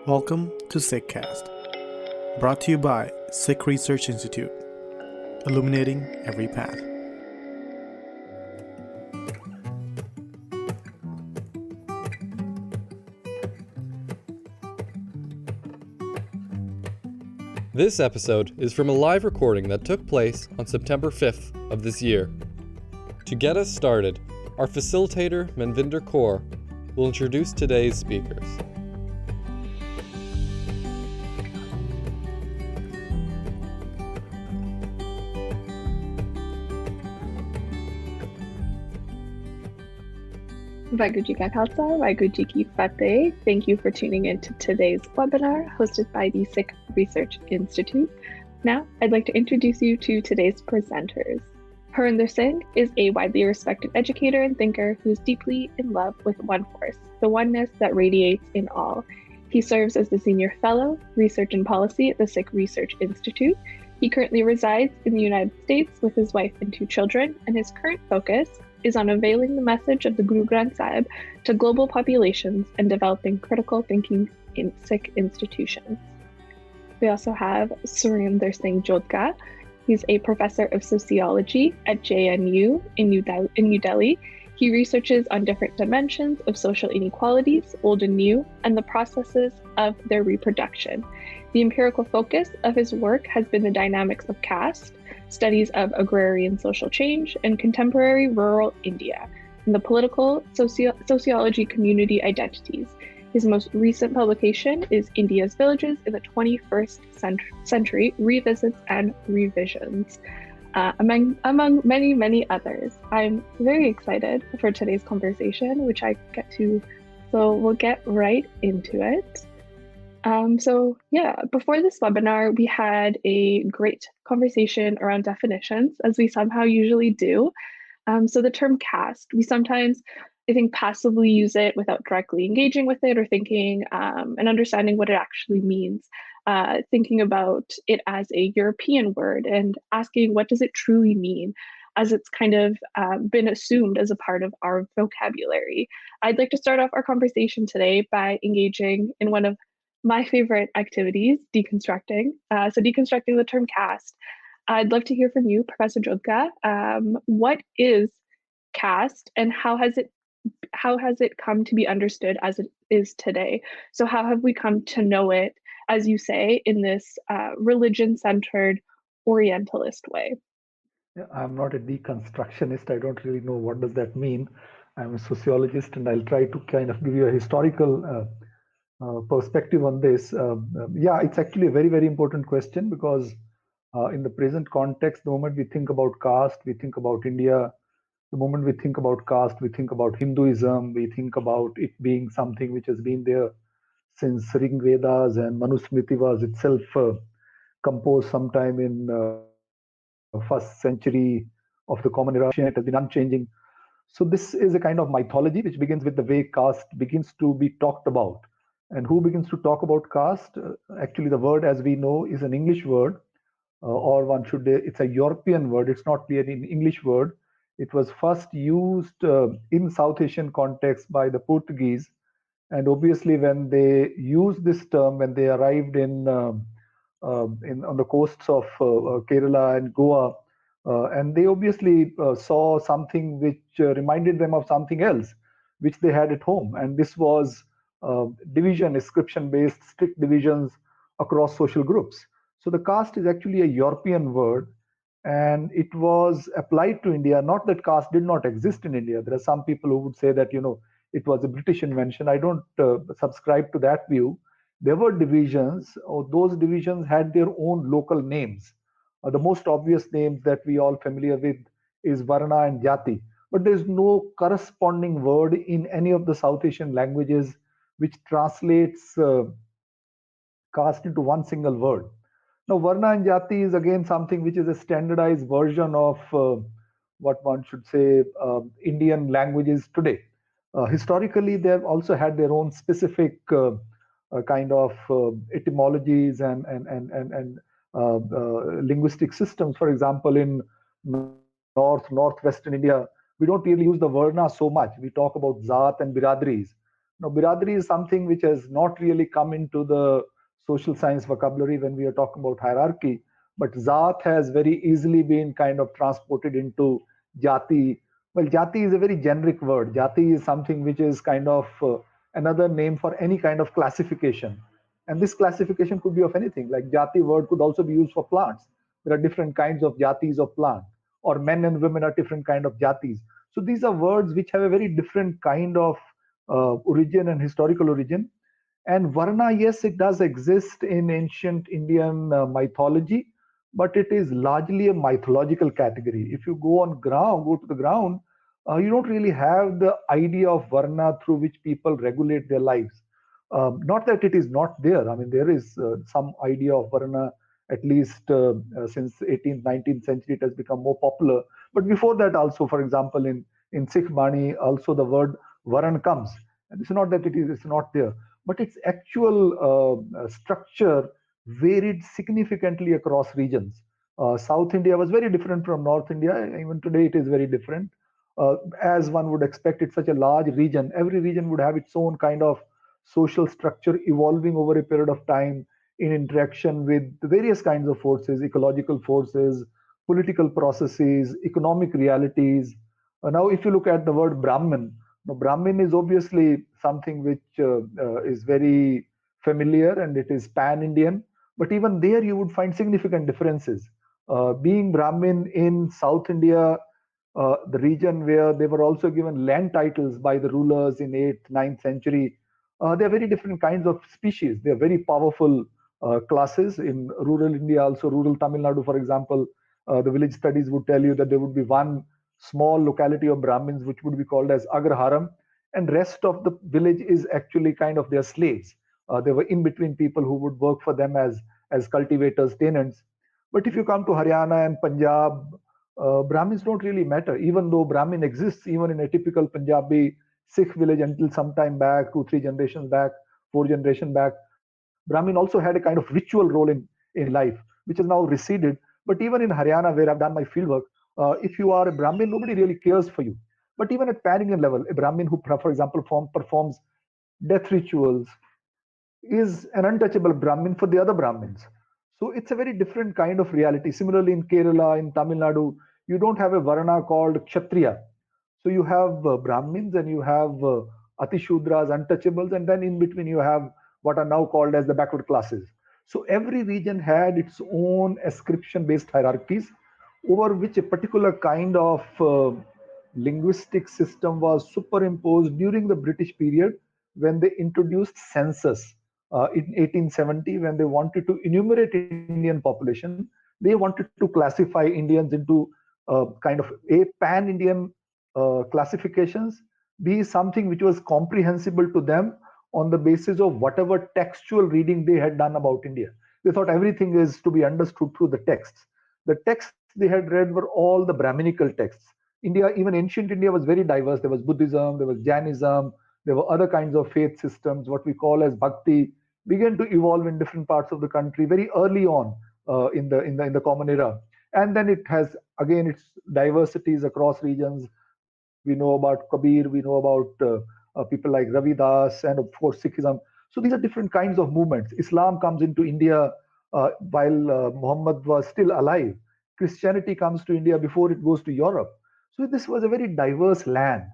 Welcome to SikhCast, brought to you by Sikh Research Institute, illuminating every path. This episode is from a live recording that took place on September 5th of this year. To get us started, our facilitator, Manvinder Kaur, will introduce today's speakers. Vaheguru Ji Ka Khalsa, Vaheguru Ji Ki Fateh. Thank you for tuning in to today's webinar hosted by the Sikh Research Institute. Now, I'd like to introduce you to today's presenters. Harinder Singh is a widely respected educator and thinker who is deeply in love with one force, the oneness that radiates in all. He serves as the Senior Fellow, Research and Policy at the Sikh Research Institute. He currently resides in the United States with his wife and 2 children, and his current focus is on unveiling the message of the Guru Nanak Sahib to global populations and developing critical thinking in Sikh institutions. We also have Surinder Singh Jodhka. He's a professor of sociology at JNU in New Delhi. He researches on different dimensions of social inequalities, old and new, and the processes of their reproduction. The empirical focus of his work has been the dynamics of caste, studies of agrarian social change, and contemporary rural India, and the political sociology community identities. His most recent publication is India's Villages in the 21st Century, Revisits and Revisions, among many, many others. I'm very excited for today's conversation, which I get to, so we'll get right into it. Before this webinar, we had a great conversation around definitions, as we somehow usually do. So the term caste, we sometimes, I think, passively use it without directly engaging with it or thinking and understanding what it actually means, thinking about it as a European word and asking what does it truly mean, as it's kind of been assumed as a part of our vocabulary. I'd like to start off our conversation today by engaging in one of my favorite activities, deconstructing. So deconstructing the term caste. I'd love to hear from you, Professor Jodhka. What is caste, and how has it come to be understood as it is today? So how have we come to know it, as you say, in this religion-centered Orientalist way? Yeah, I'm not a deconstructionist. I don't really know what does that mean. I'm a sociologist, and I'll try to kind of give you a historical perspective on this. It's actually a very, very important question, because in the present context, the moment we think about caste, we think about India. The moment we think about caste, we think about Hinduism. We think about it being something which has been there since Rig Vedas, and Manusmriti was itself composed sometime in first century of the Common Era. It has been unchanging. So this is a kind of mythology which begins with the way caste begins to be talked about. And who begins to talk about caste? Actually, the word, as we know, is an English word, it's a European word. It's not really an English word. It was first used in South Asian context by the Portuguese. And obviously, when they used this term, when they arrived on the coasts of Kerala and Goa, and they obviously saw something which reminded them of something else, which they had at home. And this was division, description-based, strict divisions across social groups. So the caste is actually a European word, and it was applied to India. Not that caste did not exist in India. There are some people who would say that, it was a British invention. I don't subscribe to that view. There were divisions, or those divisions had their own local names. The most obvious names that we all familiar with is Varna and Jati. But there's no corresponding word in any of the South Asian languages which translates caste into one single word. Now, Varna and Jati is again something which is a standardized version of what one should say Indian languages today. Historically, they've also had their own specific kind of etymologies and linguistic systems. For example, in northwestern India, we don't really use the Varna so much. We talk about Zaat and Biradris. Now, biradari is something which has not really come into the social science vocabulary when we are talking about hierarchy, but Zaat has very easily been kind of transported into Jati. Well, Jati is a very generic word. Jati is something which is kind of another name for any kind of classification. And this classification could be of anything, like Jati word could also be used for plants. There are different kinds of Jatis of plant, or men and women are different kind of Jatis. So these are words which have a very different kind of origin and historical origin. And Varna, yes, it does exist in ancient Indian mythology, but it is largely a mythological category. If you go to the ground, you don't really have the idea of Varna through which people regulate their lives. Not that it is not there. I mean, there is some idea of Varna, at least since 18th, 19th century, it has become more popular. But before that also, for example, in Sikh Bani, also the word Varan comes. And it's not that it's not there, but its actual structure varied significantly across regions. South India was very different from North India. Even today, it is very different. As one would expect, it's such a large region. Every region would have its own kind of social structure evolving over a period of time in interaction with various kinds of forces, ecological forces, political processes, economic realities. Now, if you look at the word Brahmin, now, Brahmin is obviously something which is very familiar and it is pan-Indian, but even there you would find significant differences. Being Brahmin in South India, the region where they were also given land titles by the rulers in 8th, 9th century, they are very different kinds of species. They are very powerful classes. In rural India, also rural Tamil Nadu, for example, the village studies would tell you that there would be one small locality of Brahmins which would be called as Agraharam, and rest of the village is actually kind of their slaves. They were in between people who would work for them as cultivators, tenants. But if you come to Haryana and Punjab, Brahmins don't really matter, even though Brahmin exists even in a typical Punjabi Sikh village until some time back, 2, 3 generations back, 4 generations back. Brahmin also had a kind of ritual role in life, which has now receded. But even in Haryana, where I've done my fieldwork, if you are a Brahmin, nobody really cares for you. But even at pan-Indian level, a Brahmin who, for example, performs death rituals is an untouchable Brahmin for the other Brahmins. So it's a very different kind of reality. Similarly, in Kerala, in Tamil Nadu, you don't have a Varna called Kshatriya. So you have Brahmins and you have Atishudras, untouchables, and then in between you have what are now called as the backward classes. So every region had its own ascription-based hierarchies over which a particular kind of linguistic system was superimposed during the British period when they introduced census in 1870. When they wanted to enumerate Indian population, they wanted to classify Indians into kind of a pan-Indian classifications, be something which was comprehensible to them on the basis of whatever textual reading they had done about India. They thought everything is to be understood through the texts. The texts they had read were all the Brahminical texts. India, even ancient India, was very diverse. There was Buddhism, there was Jainism, there were other kinds of faith systems. What we call as Bhakti began to evolve in different parts of the country very early on in the common era, and then it has again its diversities across regions. We know about Kabir, we know about people like Ravi Das, and of course Sikhism. So these are different kinds of movements. Islam comes into India while Muhammad was still alive. Christianity comes to India before it goes to Europe. So this was a very diverse land.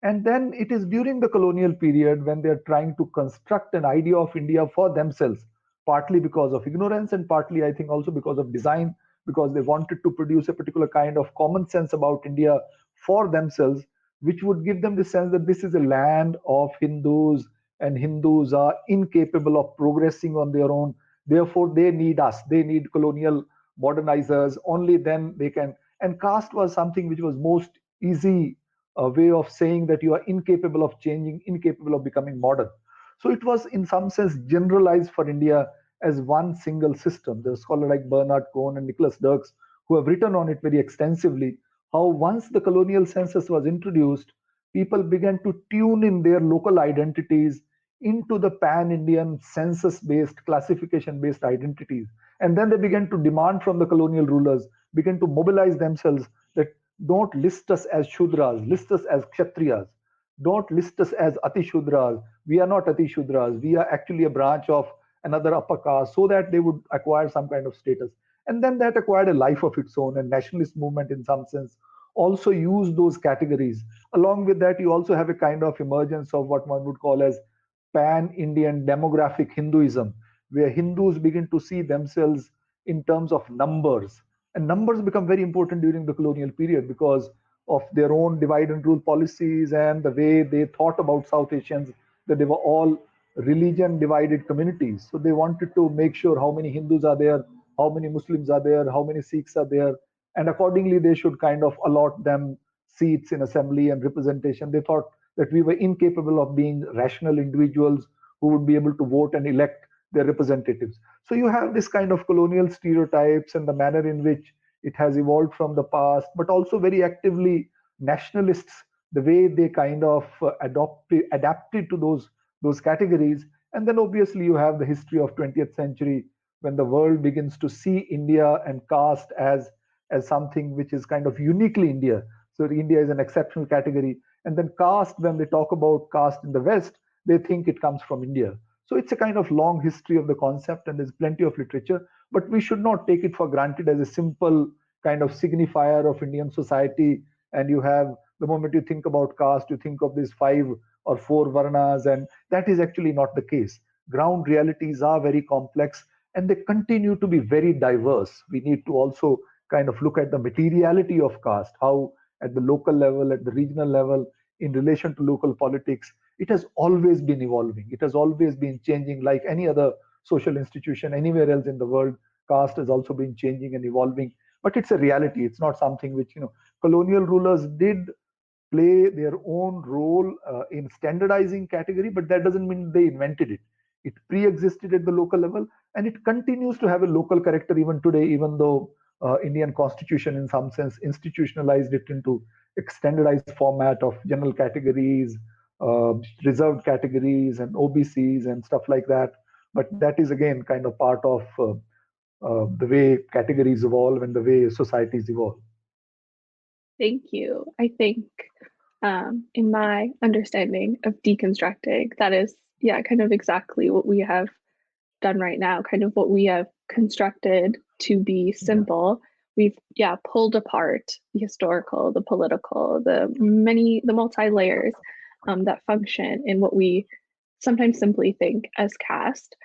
And then it is during the colonial period when they are trying to construct an idea of India for themselves, partly because of ignorance and partly, I think, also because of design, because they wanted to produce a particular kind of common sense about India for themselves, which would give them the sense that this is a land of Hindus and Hindus are incapable of progressing on their own. Therefore, they need us. They need colonial modernizers. Only then they can. And caste was something which was most easy a way of saying that you are incapable of changing, incapable of becoming modern. So it was in some sense generalized for India as one single system. There are scholars like Bernard Cohn and Nicholas Dirks who have written on it very extensively, how once the colonial census was introduced, people began to tune in their local identities into the pan-Indian census-based, classification-based identities. And then they began to demand from the colonial rulers, began to mobilize themselves that don't list us as Shudras, list us as Kshatriyas. don't list us as Atishudras. We are not Atishudras. We are actually a branch of another upper caste, so that they would acquire some kind of status. And then that acquired a life of its own, and nationalist movement in some sense also used those categories. Along with that, you also have a kind of emergence of what one would call as pan-Indian demographic Hinduism, where Hindus begin to see themselves in terms of numbers. And numbers become very important during the colonial period because of their own divide and rule policies and the way they thought about South Asians, that they were all religion divided communities. So they wanted to make sure how many Hindus are there, how many Muslims are there, how many Sikhs are there, and accordingly they should kind of allot them seats in assembly and representation. They thought that we were incapable of being rational individuals who would be able to vote and elect their representatives. So you have this kind of colonial stereotypes and the manner in which it has evolved from the past, but also very actively nationalists, the way they kind of adapted to those categories. And then obviously you have the history of 20th century, when the world begins to see India and caste as something which is kind of uniquely India. So India is an exceptional category. And then caste, when they talk about caste in the West, they think it comes from India. So it's a kind of long history of the concept, and there's plenty of literature, but we should not take it for granted as a simple kind of signifier of Indian society. And you have, the moment you think about caste, you think of these 5 or 4 varnas, and that is actually not the case. Ground realities are very complex, and they continue to be very diverse. We need to also kind of look at the materiality of caste, how at the local level, at the regional level, in relation to local politics, it has always been evolving. It has always been changing, like any other social institution anywhere else in the world. Caste has also been changing and evolving, but it's a reality. It's not something which, colonial rulers did play their own role in standardizing category, but that doesn't mean they invented it. It pre-existed at the local level, and it continues to have a local character even today, even though Indian constitution in some sense institutionalized it into a standardized format of general categories, reserved categories, and OBCs and stuff like that. But that is again kind of part of the way categories evolve and the way societies evolve. Thank you. I think in my understanding of deconstructing, that is, kind of exactly what we have done right now, kind of what we have constructed to be simple. We've pulled apart the historical, the political, the multi-layers that function in what we sometimes simply think as caste.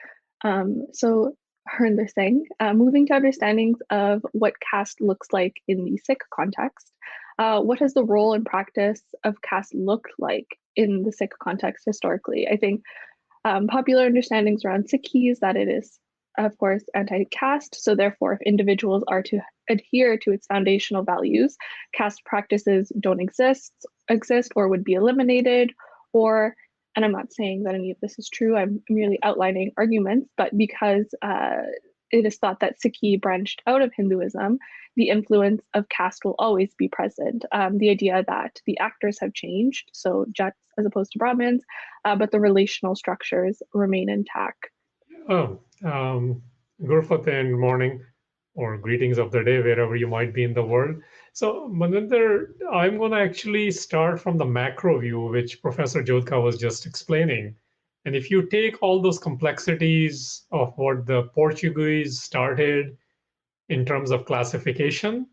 So Harinder Singh, moving to understandings of what caste looks like in the Sikh context, what has the role and practice of caste looked like in the Sikh context historically? I think popular understandings around Sikhi is that it is, of course, anti-caste. So therefore, if individuals are to adhere to its foundational values, caste practices don't exist or would be eliminated. Or, and I'm not saying that any of this is true, I'm merely outlining arguments, but because it is thought that Sikhi branched out of Hinduism, the influence of caste will always be present. The idea that the actors have changed, so Jats as opposed to Brahmins, but the relational structures remain intact. Gurfat, and morning or greetings of the day, wherever you might be in the world. So Maninder, I'm going to actually start from the macro view, which Professor Jodhka was just explaining. And if you take all those complexities of what the Portuguese started in terms of classification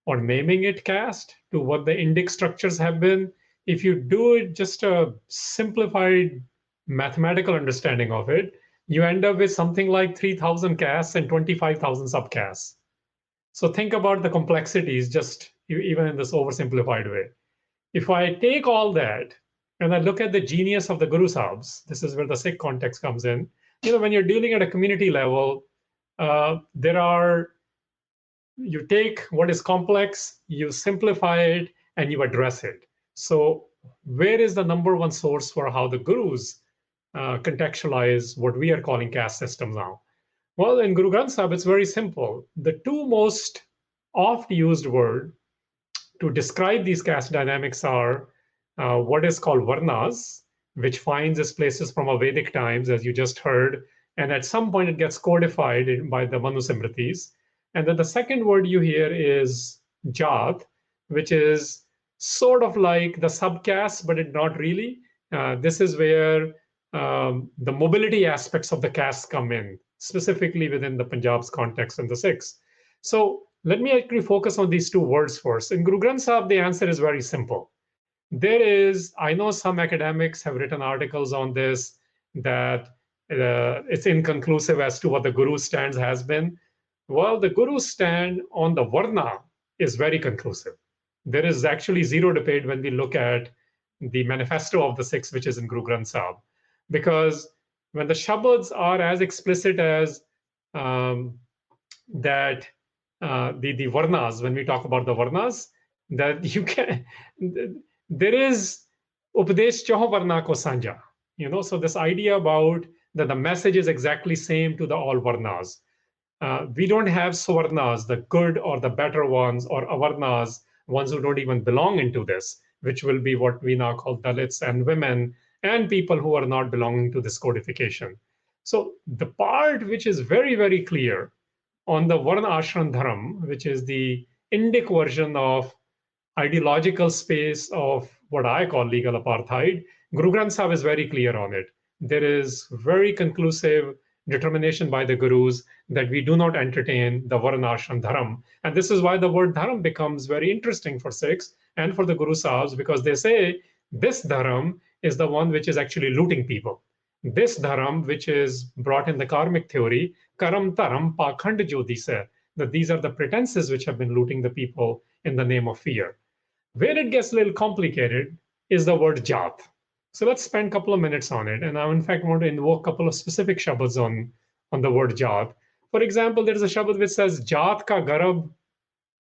or naming it caste to what the Indic structures have been, if you do it just a simplified mathematical understanding of it, you end up with something like 3,000 castes and 25,000 subcastes. So think about the complexities just even in this oversimplified way. If I take all that and I look at the genius of the Guru Sahibs, this is where the Sikh context comes in. When you're dealing at a community level, you take what is complex, you simplify it, and you address it. So where is the number one source for how the Gurus contextualize what we are calling caste systems now? Well, in Guru Granth Sahib, it's very simple. The two most oft used word to describe these caste dynamics are what is called varnas, which finds its places from Vedic times, as you just heard, and at some point it gets codified by the Manu Simritis. And then the second word you hear is jat, which is sort of like the subcaste, but not really. This is where the mobility aspects of the castes come in, specifically within the Punjab's context and the Sikhs. So let me actually focus on these two words first. In Guru Granth Sahib, the answer is very simple. There is, I know some academics have written articles on this, that it's inconclusive as to what the Guru's stance has been. Well, the Guru's stand on the Varna is very conclusive. There is actually zero debate when we look at the manifesto of the Sikhs, which is in Guru Granth Sahib. Because when the Shabads are as explicit as that, the Varnas, when we talk about the Varnas, that you can, there is Upadesh Chaho Varna ko Sanja. So this idea about that the message is exactly same to the all Varnas. We don't have Savarnas, the good or the better ones, or Avarnas, ones who don't even belong into this, which will be what we now call Dalits and women and people who are not belonging to this codification. So the part which is very, very clear on the Varna Ashram Dharam, which is the Indic version of ideological space of what I call legal apartheid, Guru Granth Sahib is very clear on it. There is very conclusive determination by the Gurus that we do not entertain the Varna Ashram Dharam. And this is why the word Dharam becomes very interesting for Sikhs and for the Guru Sahibs, because they say this Dharam is the one which is actually looting people. This Dharam, which is brought in the karmic theory, Karam Taram Pakhand Jodhise, that these are the pretenses which have been looting the people in the name of fear. Where it gets a little complicated is the word Jat. So let's spend a couple of minutes on it. And I, in fact, want to invoke a couple of specific shabads on the word Jat. For example, there is a shabad which says, Jat ka garab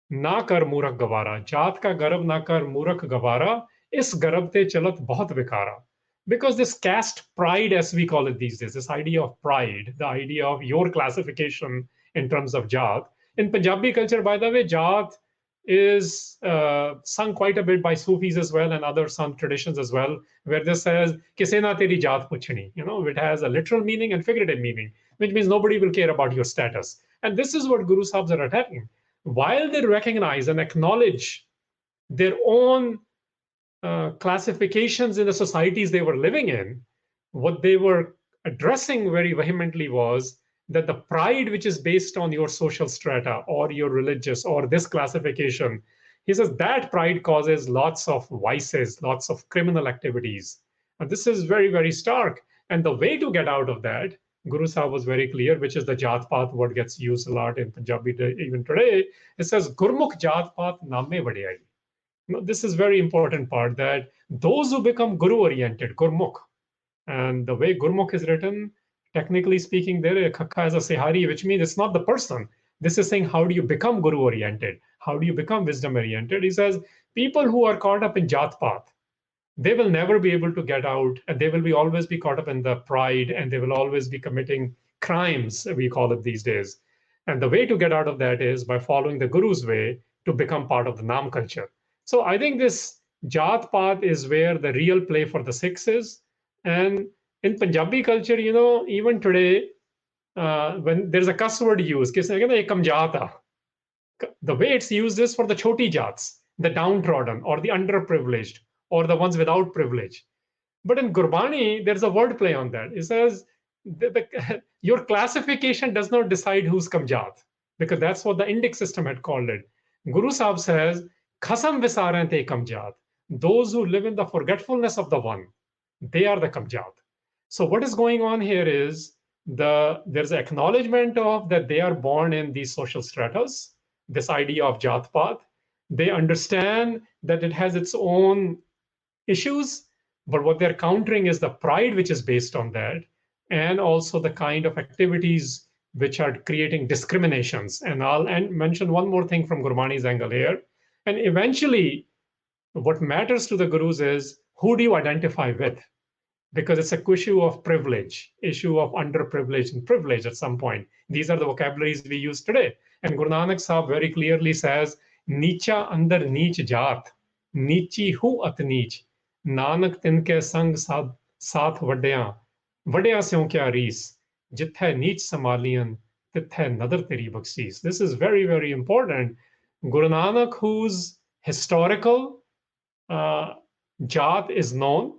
na kar murak gavara. Jat ka garab na kar murak gavara. Is garab te chalat bahut vikara. Because this caste pride, as we call it these days, this idea of pride, the idea of your classification in terms of Jat. In Punjabi culture, by the way, Jat is sung quite a bit by Sufis as well and other some traditions as well, where this says, Kise na teri jaat puchni. It has a literal meaning and figurative meaning, which means nobody will care about your status. And this is what Guru Sahibs are attacking. While they recognize and acknowledge their own classifications in the societies they were living in, what they were addressing very vehemently was that the pride which is based on your social strata or your religious or this classification, he says that pride causes lots of vices, lots of criminal activities. And this is very, very stark. And the way to get out of that, Guru Sahib was very clear, which is the Jat Paat word gets used a lot in Punjabi even today. It says, Gurmukh Jat Paat Name Vadiyai. This is very important part, that those who become Guru-oriented, Gurmukh, and the way Gurmukh is written, technically speaking, there Khakha is a SikhRI, which means it's not the person. This is saying, how do you become Guru-oriented? How do you become wisdom-oriented? He says, people who are caught up in Jat Paat, they will never be able to get out, and they will always be caught up in the pride, and they will always be committing crimes, we call it these days. And the way to get out of that is by following the Guru's way to become part of the Nam culture. So I think this Jat Paat is where the real play for the Sikhs is. And in Punjabi culture, even today, when there's a cuss word used, the way it's used is for the choti jats, the downtrodden or the underprivileged or the ones without privilege. But in Gurbani, there's a word play on that. It says, your classification does not decide who's kamjat, because that's what the Indic system had called it. Guru Sahib says, Khasam visaren te kamjat. Those who live in the forgetfulness of the one, they are the kamjat. So what is going on here is there's an acknowledgement of that they are born in these social stratas, this idea of Jat Paat. They understand that it has its own issues, but what they're countering is the pride which is based on that, and also the kind of activities which are creating discriminations. And I'll mention one more thing from Gurbani's angle here. And eventually, what matters to the Gurus is, who do you identify with? Because it's a issue of privilege, issue of underprivilege and privilege at some point. These are the vocabularies we use today. And Guru Nanak Sahib very clearly says, Nicha andar neech jaat, nichi hu at neech, Nanak tinke sang saath vadya seon kya rees, jithe neech samaliyan, tithe nadar teri baksis. This is very, very important. Guru Nanak, who's historical, Jat is known.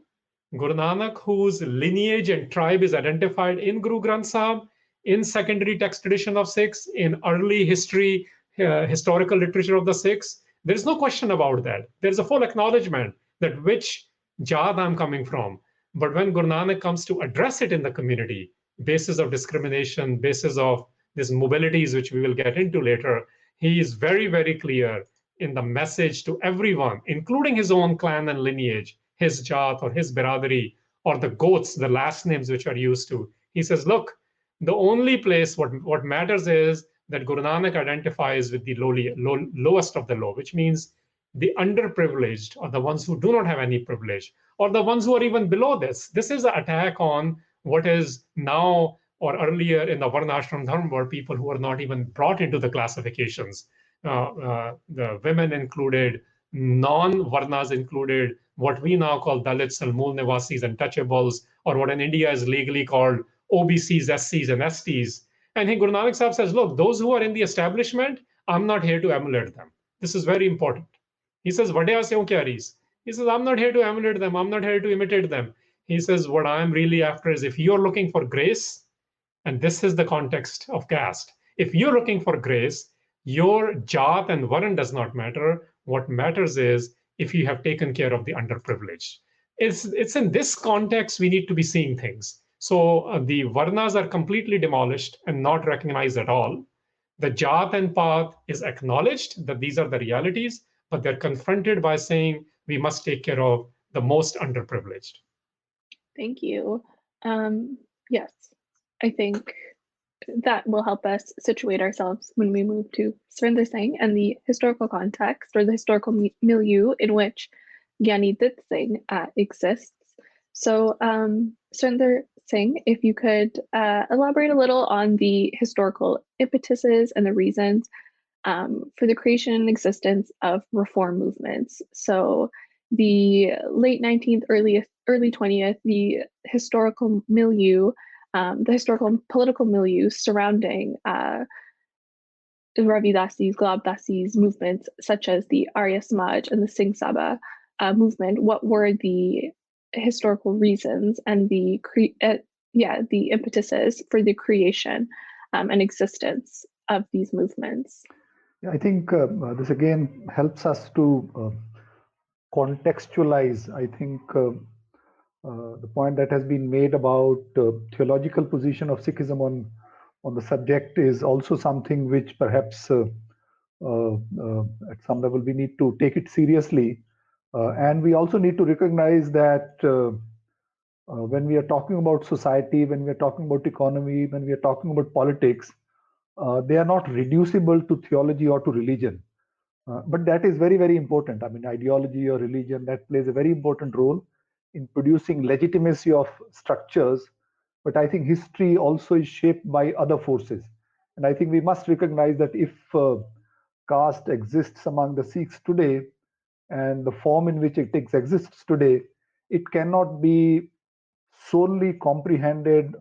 Guru Nanak, whose lineage and tribe is identified in Guru Granth Sahib, in secondary text tradition of Sikhs, in early history, historical literature of the Sikhs. There is no question about that. There is a full acknowledgement that which Jat I'm coming from. But when Guru Nanak comes to address it in the community, basis of discrimination, basis of these mobilities, which we will get into later, he is very, very clear in the message to everyone, including his own clan and lineage, his Jat or his Biradari, or the goats, the last names which are used to. He says, look, the only place what matters is that Guru Nanak identifies with the lowest of the low, which means the underprivileged, or the ones who do not have any privilege, or the ones who are even below this. This is an attack on what is now or earlier in the Varnashram Dharma were people who are not even brought into the classifications. The women included, non-Varnas included, what we now call Dalits, Salmul Nivasis, and Touchables, or what in India is legally called OBCs, SCs, and STs. And Guru Nanak Sahib says, look, those who are in the establishment, I'm not here to emulate them. This is very important. He says, Vadya se kyaris. He says, I'm not here to emulate them. I'm not here to imitate them. He says, what I'm really after is if you're looking for grace, and this is the context of caste, if you're looking for grace, your Jat and Varan does not matter. What matters is if you have taken care of the underprivileged. It's in this context we need to be seeing things. So the Varnas are completely demolished and not recognized at all. The Jat and Path is acknowledged that these are the realities, but they're confronted by saying we must take care of the most underprivileged. Thank you. Yes, I think that will help us situate ourselves when we move to Surinder Singh and the historical context or the historical milieu in which Giani Dit Singh exists. So Surinder Singh, if you could elaborate a little on the historical impetuses and the reasons for the creation and existence of reform movements. So the late 19th, early 20th, the historical milieu, the historical and political milieu surrounding Ravi Dasi's, Gulab Dasi's movements, such as the Arya Samaj and the Singh Sabha movement. What were the historical reasons and the impetuses for the creation and existence of these movements? Yeah, I think this again helps us to contextualize, I think, the point that has been made about theological position of Sikhism on the subject is also something which perhaps at some level we need to take it seriously. And we also need to recognize that when we are talking about society, when we are talking about economy, when we are talking about politics, they are not reducible to theology or to religion. But that is very, very important. I mean, ideology or religion, that plays a very important role in producing legitimacy of structures. But I think history also is shaped by other forces. And I think we must recognize that if caste exists among the Sikhs today, and the form in which it exists today, it cannot be solely comprehended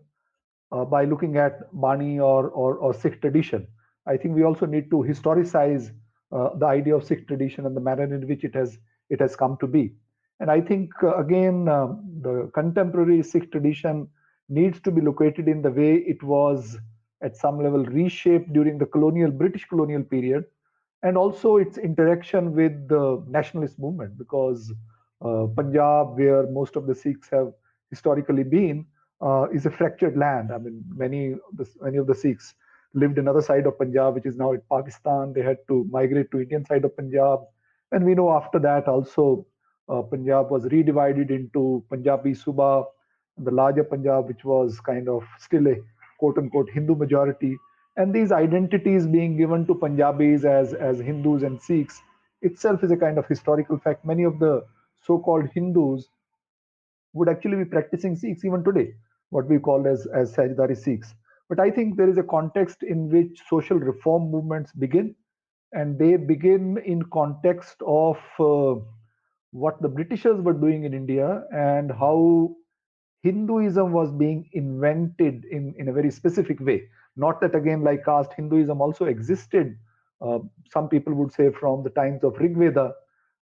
by looking at Bani or Sikh tradition. I think we also need to historicize the idea of Sikh tradition and the manner in which it has come to be. And I think again the contemporary Sikh tradition needs to be located in the way it was at some level reshaped during the British colonial period, and also its interaction with the nationalist movement, because Panjab, where most of the Sikhs have historically been, is a fractured land. I mean, many of the Sikhs lived in other side of Punjab, which is now in Pakistan. They had to migrate to Indian side of Punjab. And we know after that also Punjab was redivided into Punjabi Suba, the larger Punjab, which was kind of still a quote-unquote Hindu majority. And these identities being given to Punjabis as Hindus and Sikhs itself is a kind of historical fact. Many of the so-called Hindus would actually be practicing Sikhs even today, what we call as Sajdari Sikhs. But I think there is a context in which social reform movements begin, and they begin in context of what the Britishers were doing in India and how Hinduism was being invented in a very specific way. Not that, again, like caste, Hinduism also existed, some people would say, from the times of Rig Veda.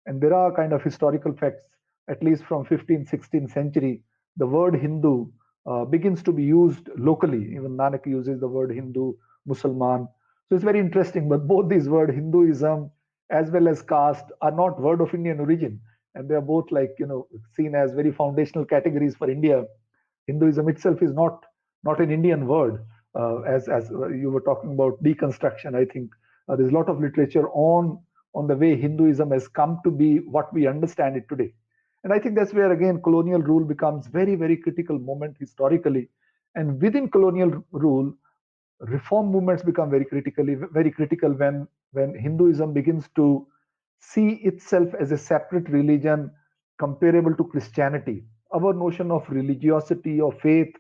And there are kind of historical facts, at least from 15th, 16th century, the word Hindu begins to be used locally. Even Nanak uses the word Hindu, Musalman. So it's very interesting. But both these words, Hinduism as well as caste, are not word of Indian origin, and they are both seen as very foundational categories for India. Hinduism itself is not an Indian word. As you were talking about deconstruction, I think there's a lot of literature on the way Hinduism has come to be what we understand it today. And I think that's where again colonial rule becomes very, very critical moment historically. And within colonial rule, reform movements become very critical when Hinduism begins to see itself as a separate religion comparable to Christianity. Our notion of religiosity or faith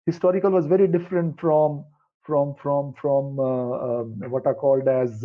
historical was very different from what are called as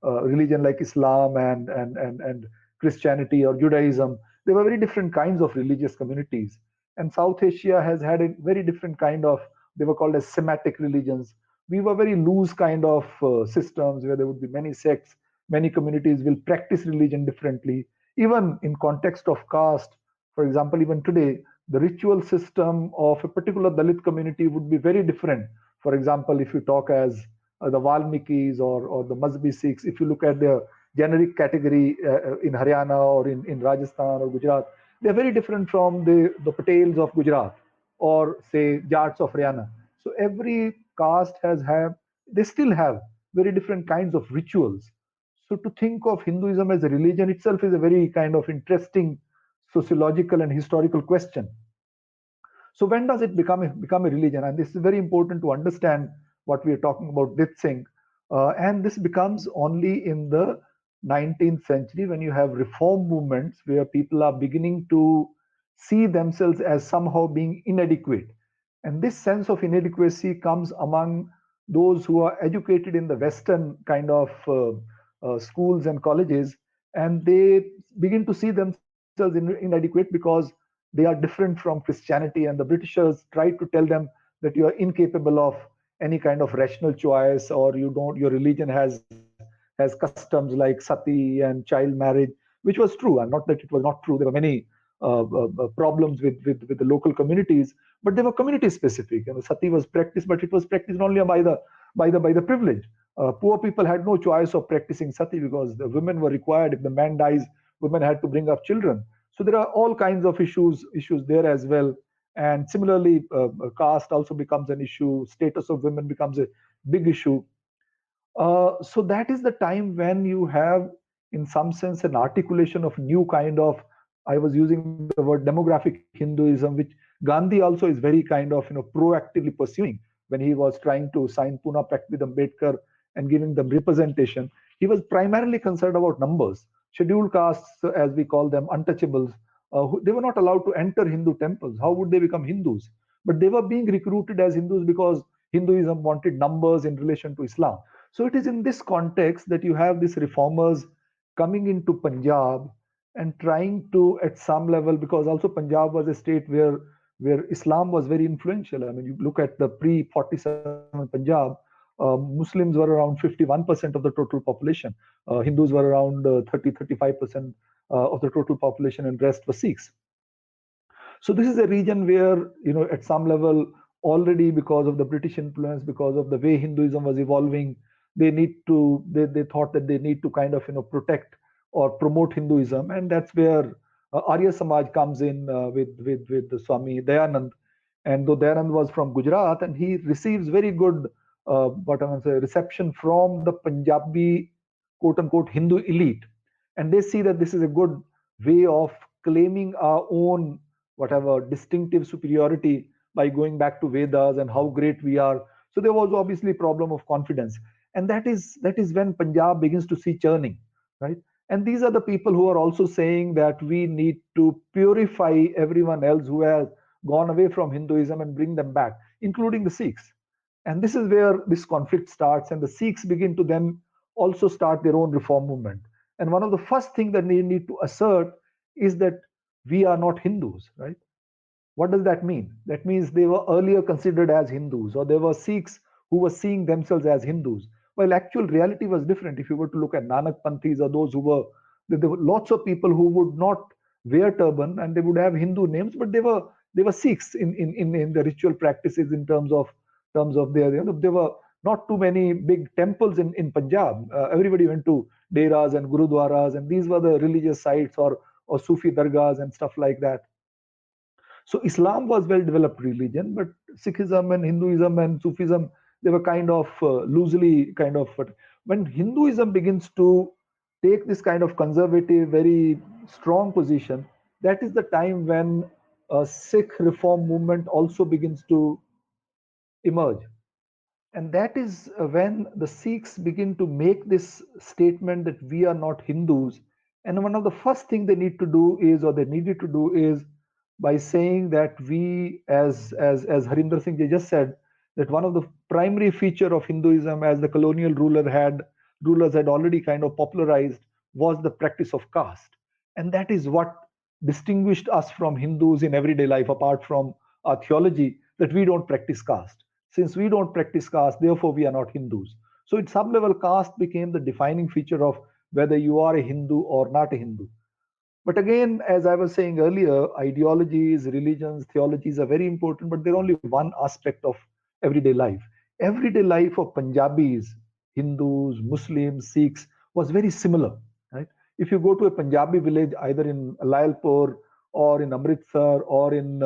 religion like Islam and Christianity or Judaism. There were very different kinds of religious communities, and South Asia has had a very different kind of. They were called as Semitic religions. We were very loose kind of systems where there would be many sects, many communities will practice religion differently. Even in context of caste, for example, even today, the ritual system of a particular Dalit community would be very different. For example, if you talk as the Valmikis or the Mazbi Sikhs, if you look at their generic category in Haryana or in Rajasthan or Gujarat, they're very different from the Patels of Gujarat or say Jats of Haryana. So every caste they still have very different kinds of rituals. So to think of Hinduism as a religion itself is a very kind of interesting sociological and historical question. So when does it become a religion? And this is very important to understand what we are talking about Dit Singh. And this becomes only in the 19th century when you have reform movements where people are beginning to see themselves as somehow being inadequate. And this sense of inadequacy comes among those who are educated in the Western kind of schools and colleges, and they begin to see themselves inadequate because they are different from Christianity, and the Britishers tried to tell them that you are incapable of any kind of rational choice, or your religion has customs like sati and child marriage, which was true, and not that it was not true. There were many problems with the local communities, but they were community specific. And sati was practiced, but it was practiced only by the privileged. Poor people had no choice of practicing sati because the women were required. If the man dies, women had to bring up children. So there are all kinds of issues there as well. And similarly, caste also becomes an issue. Status of women becomes a big issue. So that is the time when you have, in some sense, an articulation of new kind of. I was using the word demographic Hinduism, which Gandhi also is very kind of proactively pursuing when he was trying to sign Pune Pact with Ambedkar and giving them representation. He was primarily concerned about numbers. Scheduled castes, as we call them, untouchables, they were not allowed to enter Hindu temples. How would they become Hindus? But they were being recruited as Hindus because Hinduism wanted numbers in relation to Islam. So it is in this context that you have these reformers coming into Punjab and trying to, at some level, because also Punjab was a state where Islam was very influential. I mean, you look at the pre-47 Punjab, Muslims were around 51% of the total population. Hindus were around 30-35% of the total population, and rest were Sikhs. So this is a region where, at some level, already because of the British influence, because of the way Hinduism was evolving, they thought that they need to kind of protect or promote Hinduism, and that's where Arya Samaj comes in with the Swami Dayanand. And though Dayanand was from Gujarat, and he receives very good reception from the Punjabi quote unquote Hindu elite, and they see that this is a good way of claiming our own whatever distinctive superiority by going back to Vedas and how great we are. So there was obviously a problem of confidence, and that is when Punjab begins to see churning, right? And these are the people who are also saying that we need to purify everyone else who has gone away from Hinduism and bring them back, including the Sikhs. And this is where this conflict starts, and the Sikhs begin to then also start their own reform movement. And one of the first things that they need to assert is that we are not Hindus, right? What does that mean? That means they were earlier considered as Hindus, or there were Sikhs who were seeing themselves as Hindus. Well, actual reality was different. If you were to look at Nanak Panthis or those who were There were lots of people who would not wear turban and they would have Hindu names, but they were Sikhs in the ritual practices in terms of their, there were not too many big temples in Punjab. Everybody went to deras and gurudwaras, and these were the religious sites or Sufi dargahs and stuff like that. So Islam was well-developed religion, but Sikhism and Hinduism and Sufism, they were kind of loosely kind of. But when Hinduism begins to take this kind of conservative, very strong position, that is the time when a Sikh reform movement also begins to emerge. And that is when the Sikhs begin to make this statement that we are not Hindus. And one of the first things they need to do is, or they needed to do is, by saying that we, as Harinder Singh ji just said, that one of the primary feature of Hinduism, as the colonial rulers had already kind of popularized, was the practice of caste. And that is what distinguished us from Hindus in everyday life, apart from our theology, that we don't practice caste. Since we don't practice caste, therefore we are not Hindus. So at some level, caste became the defining feature of whether you are a Hindu or not a Hindu. But again, as I was saying earlier, ideologies, religions, theologies are very important, but they're only one aspect of everyday life. Everyday life of Punjabis, Hindus, Muslims, Sikhs was very similar. Right? If you go to a Punjabi village, either in Lalpur or in Amritsar or in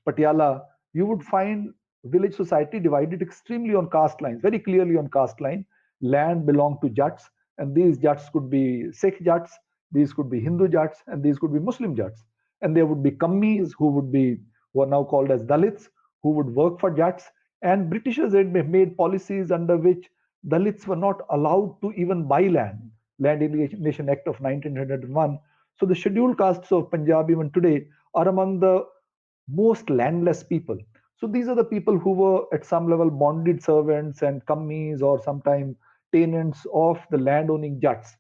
Patiala, you would find village society divided extremely on caste lines, very clearly on caste line. Land belonged to Jats, and these Jats could be Sikh Jats, these could be Hindu Jats, and these could be Muslim Jats. And there would be Kammis who are now called as Dalits, who would work for Jats. And Britishers had made policies under which Dalits were not allowed to even buy land. Land Alienation Act of 1901. So the scheduled castes of Punjab even today are among the most landless people. So these are the people who were at some level bonded servants and kammis or sometimes tenants of the landowning Jats.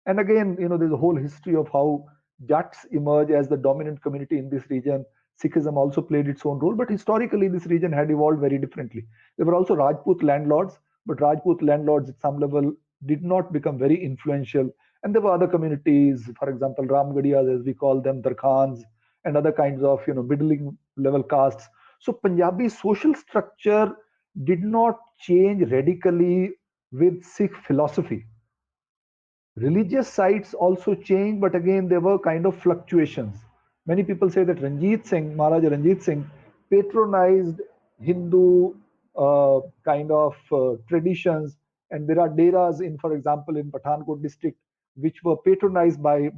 And again, there's a whole history of how Jats emerge as the dominant community in this region. Sikhism also played its own role, but historically this region had evolved very differently. There were also Rajput landlords, but Rajput landlords at some level did not become very influential. And there were other communities, for example, Ramgadiyas, as we call them, Darkhans, and other kinds of middling level castes. So Punjabi social structure did not change radically with Sikh philosophy. Religious sites also changed, but again there were kind of fluctuations. Many people say that Maharaja Ranjit Singh patronized Hindu kind of traditions, and there are deras in, for example, in Pathankot district, which were patronized by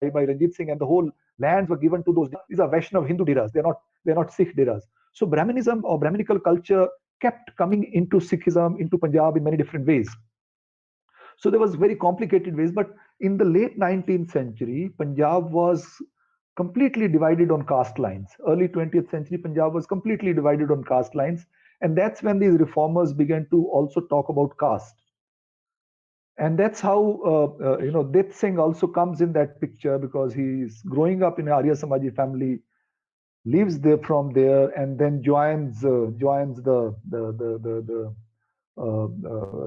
Ranjit Singh, and the whole lands were given to those. These are Vaishnav Hindu deras. They're not Sikh deras. So Brahminism or Brahminical culture kept coming into Sikhism, into Punjab in many different ways. So there was very complicated ways. But in the late 19th century, Punjab was completely divided on caste lines. Early 20th century, Punjab was completely divided on caste lines. And that's when these reformers began to also talk about caste. And that's how Dit Singh also comes in that picture, because he's growing up in an Arya Samaji family, leaves there from there, and then joins the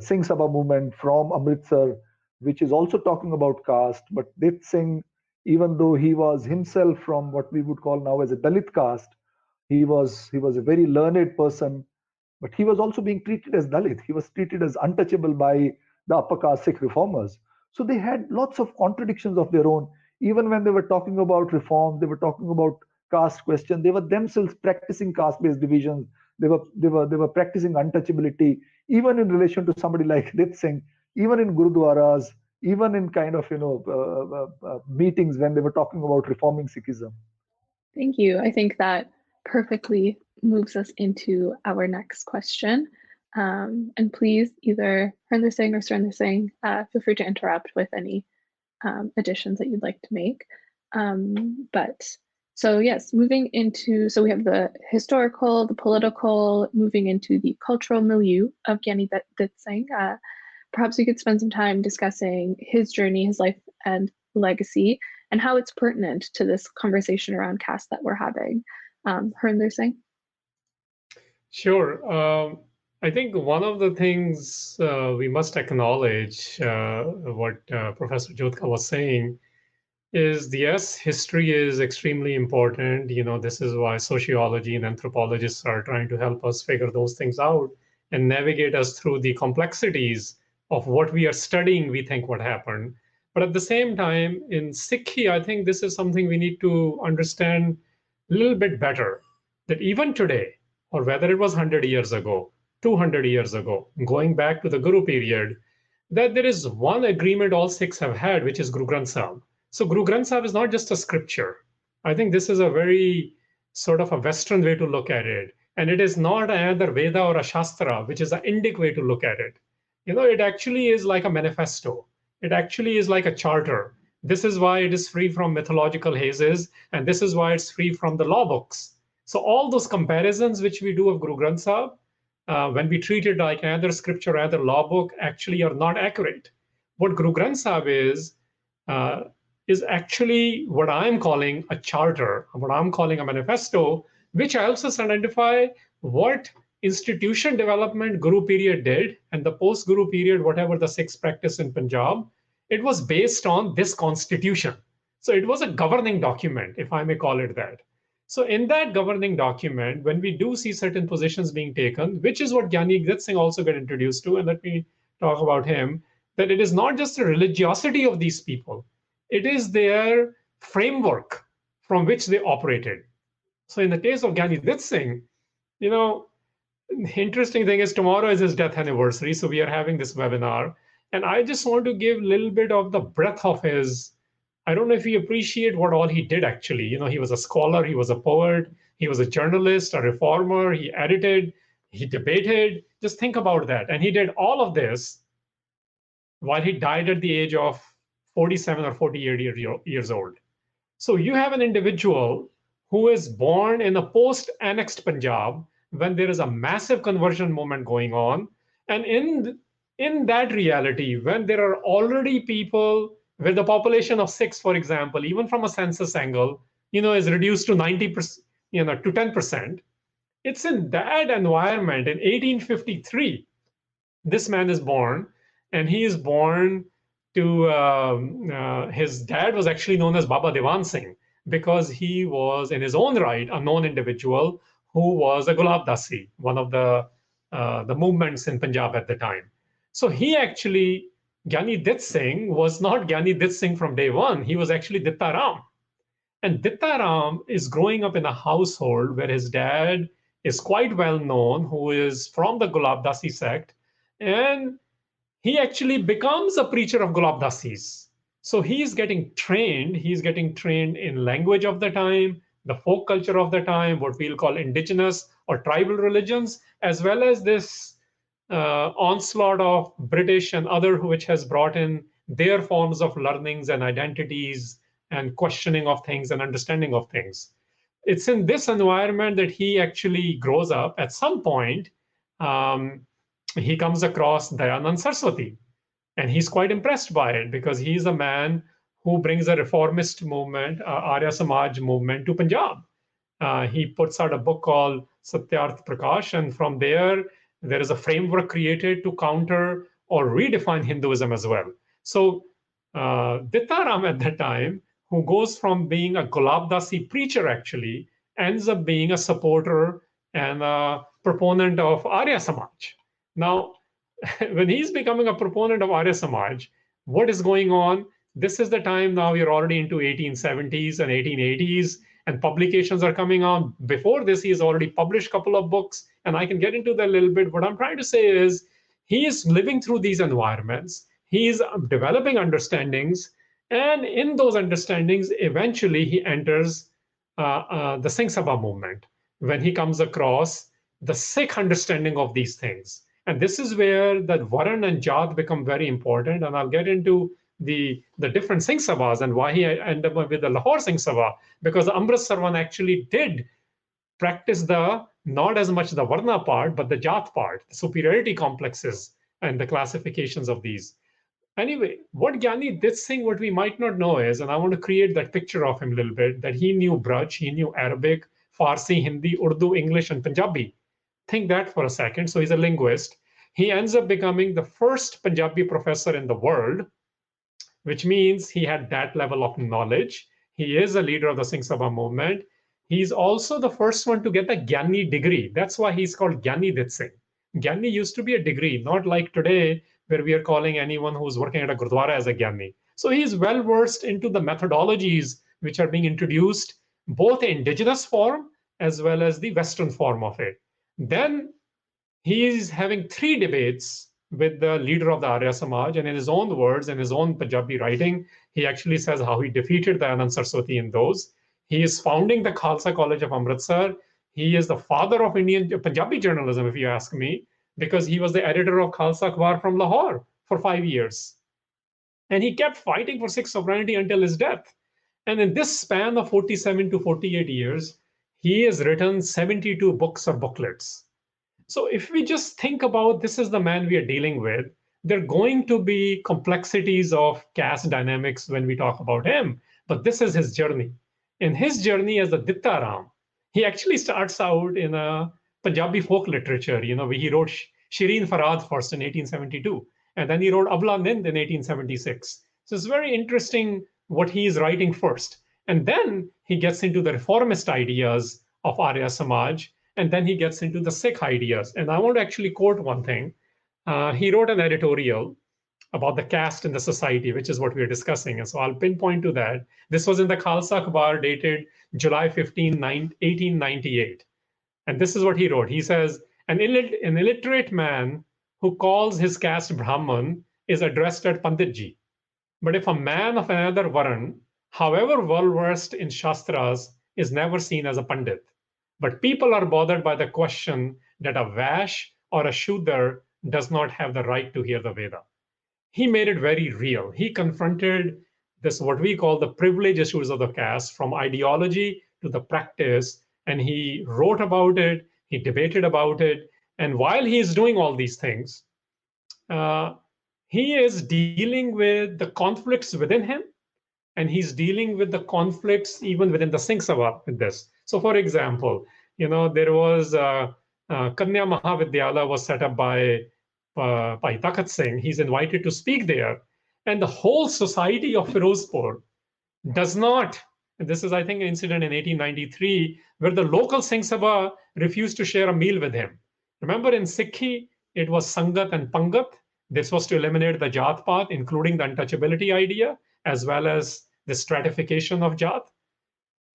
Singh Sabha movement from Amritsar, which is also talking about caste. But Dit Singh, even though he was himself from what we would call now as a Dalit caste, he was a very learned person, but he was also being treated as Dalit. He was treated as untouchable by the upper caste Sikh reformers. So they had lots of contradictions of their own. Even when they were talking about reform, they were talking about caste question. They were themselves practicing caste-based divisions. They were practicing untouchability, even in relation to somebody like Dit Singh, even in gurudwaras, even in kind of meetings when they were talking about reforming Sikhism. Thank you. I think that perfectly moves us into our next question. And please, either Harinder Singh or Surinder Singh, feel free to interrupt with any additions that you'd like to make. So yes, moving into, so we have the historical, the political, moving into the cultural milieu of Giani Dit Singh. Perhaps we could spend some time discussing his journey, his life and legacy, and how it's pertinent to this conversation around caste that we're having. Harinder Singh? Sure. I think one of the things we must acknowledge, what Professor Jodhka was saying, is yes, history is extremely important. This is why sociology and anthropologists are trying to help us figure those things out and navigate us through the complexities of what we are studying, we think what happened. But at the same time, in SikhRI, I think this is something we need to understand a little bit better, that even today, or whether it was 100 years ago, 200 years ago, going back to the Guru period, that there is one agreement all Sikhs have had, which is Guru Granth Sahib. So Guru Granth Sahib is not just a scripture. I think this is a very sort of a Western way to look at it. And it is not either Veda or a Shastra, which is an Indic way to look at it. It actually is like a manifesto. It actually is like a charter. This is why it is free from mythological hazes, and this is why it's free from the law books. So all those comparisons which we do of Guru Granth Sahib, when we treat it like either scripture or either law book, actually are not accurate. What Guru Granth Sahib is actually what I'm calling a charter, what I'm calling a manifesto, which helps us identify what institution development Guru period did, and the post-Guru period, whatever the Sikhs practice in Punjab, it was based on this constitution. So it was a governing document, if I may call it that. So in that governing document, when we do see certain positions being taken, which is what Giani Dit Singh also got introduced to, and let me talk about him, that it is not just the religiosity of these people, it is their framework from which they operated. So in the case of Giani Dit Singh, the interesting thing is tomorrow is his death anniversary. So we are having this webinar. And I just want to give a little bit of the breadth of his, I don't know if you appreciate what all he did actually. He was a scholar, he was a poet, he was a journalist, a reformer, he edited, he debated. Just think about that. And he did all of this while he died at the age of 47 or 48 years old. So you have an individual who is born in a post-annexed Punjab when there is a massive conversion movement going on. And in that reality, when there are already people where the population of Sikhs, for example, even from a census angle, is reduced to 90%, to 10%. It's in that environment in 1853, this man is born, and he is born to his dad was actually known as Baba Dewan Singh, because he was in his own right a known individual who was a Gulab Dasi, one of the movements in Punjab at the time. So he actually, Giani Dit Singh was not Giani Dit Singh from day one. He was actually Ditta Ram. And Ditta Ram is growing up in a household where his dad is quite well known, who is from the Gulab Dasi sect. And he actually becomes a preacher of Gulab Dasis. So he's getting trained in language of the time, the folk culture of the time, what we'll call indigenous or tribal religions, as well as this onslaught of British and other, which has brought in their forms of learnings and identities and questioning of things and understanding of things. It's in this environment that he actually grows up. At some point, he comes across Dayanand Saraswati, and he's quite impressed by it because he's a man who brings a reformist movement, Arya Samaj movement to Punjab. He puts out a book called Satyarth Prakash, and from there is a framework created to counter or redefine Hinduism as well. So Ditta Ram at that time, who goes from being a Gulab Dasi preacher actually, ends up being a supporter and a proponent of Arya Samaj. Now, when he's becoming a proponent of Arya Samaj, what is going on? This is the time now we're already into 1870s and 1880s, and publications are coming out. Before this, he's already published a couple of books, and I can get into that a little bit. What I'm trying to say is he is living through these environments. He's developing understandings, and in those understandings, eventually he enters the Singh Sabha movement when he comes across the Sikh understanding of these things. And this is where that Varan and Jat become very important. And I'll get into the different Singh Sabhas and why he ended up with the Lahore Singh Sabha, because the Amritsar one actually did practice not as much the Varna part, but the Jat part, the superiority complexes and the classifications of these. Anyway, what Giani Dit Singh, what we might not know is, and I want to create that picture of him a little bit, that he knew Braj, he knew Arabic, Farsi, Hindi, Urdu, English, and Punjabi. think that for a second. So he's a linguist. He ends up becoming the first Punjabi professor in the world, which means he had that level of knowledge. He is a leader of the Singh Sabha movement. He's also the first one to get the Giani degree. That's why he's called Giani Dit Singh. Giani used to be a degree, not like today, where we are calling anyone who's working at a Gurdwara as a Giani. So he's well versed into the methodologies which are being introduced, both the indigenous form as well as the Western form of it. Then he is having 3 debates with the leader of the Arya Samaj, and in his own words, in his own Punjabi writing, he actually says how he defeated the Anand Saraswati in those. He is founding the Khalsa College of Amritsar. He is the father of Indian Punjabi journalism, if you ask me, because he was the editor of Khalsa Akhbar from Lahore for 5 years. And he kept fighting for Sikh sovereignty until his death. And in this span of 47 to 48 years, he has written 72 books or booklets. So if we just think about this is the man we are dealing with, there are going to be complexities of caste dynamics when we talk about him, but this is his journey. In his journey as a Dittaram, he actually starts out in a Punjabi folk literature. He wrote Shireen Farad first in 1872, and then he wrote Abla Nind in 1876. So it's very interesting what he is writing first. And then he gets into the reformist ideas of Arya Samaj, and then he gets into the Sikh ideas. And I want to actually quote one thing. He wrote an editorial about the caste in the society, which is what we're discussing. And so I'll pinpoint to that. This was in the Khalsa Akhbar dated July 15, 1898. And this is what he wrote. He says, an illiterate man who calls his caste Brahman is addressed at Panditji. But if a man of another Varan, however well-versed in Shastras, is never seen as a Pandit. But people are bothered by the question that a Vash or a Shudra does not have the right to hear the Veda. He made it very real. He confronted this, what we call the privilege issues of the caste, from ideology to the practice, and he wrote about it, he debated about it, and while he is doing all these things, he is dealing with the conflicts within him, and he's dealing with the conflicts even within the Singh Sabha with this. So for example, there was Kanya Mahavidyalaya was set up by Takat Singh. He's invited to speak there. And the whole society of Firozpur does not, and this is, I think, an incident in 1893, where the local Singh Sabha refused to share a meal with him. Remember, in SikhRI, it was Sangat and Pangat. This was to eliminate the Jat Path, including the untouchability idea, as well as the stratification of Jat.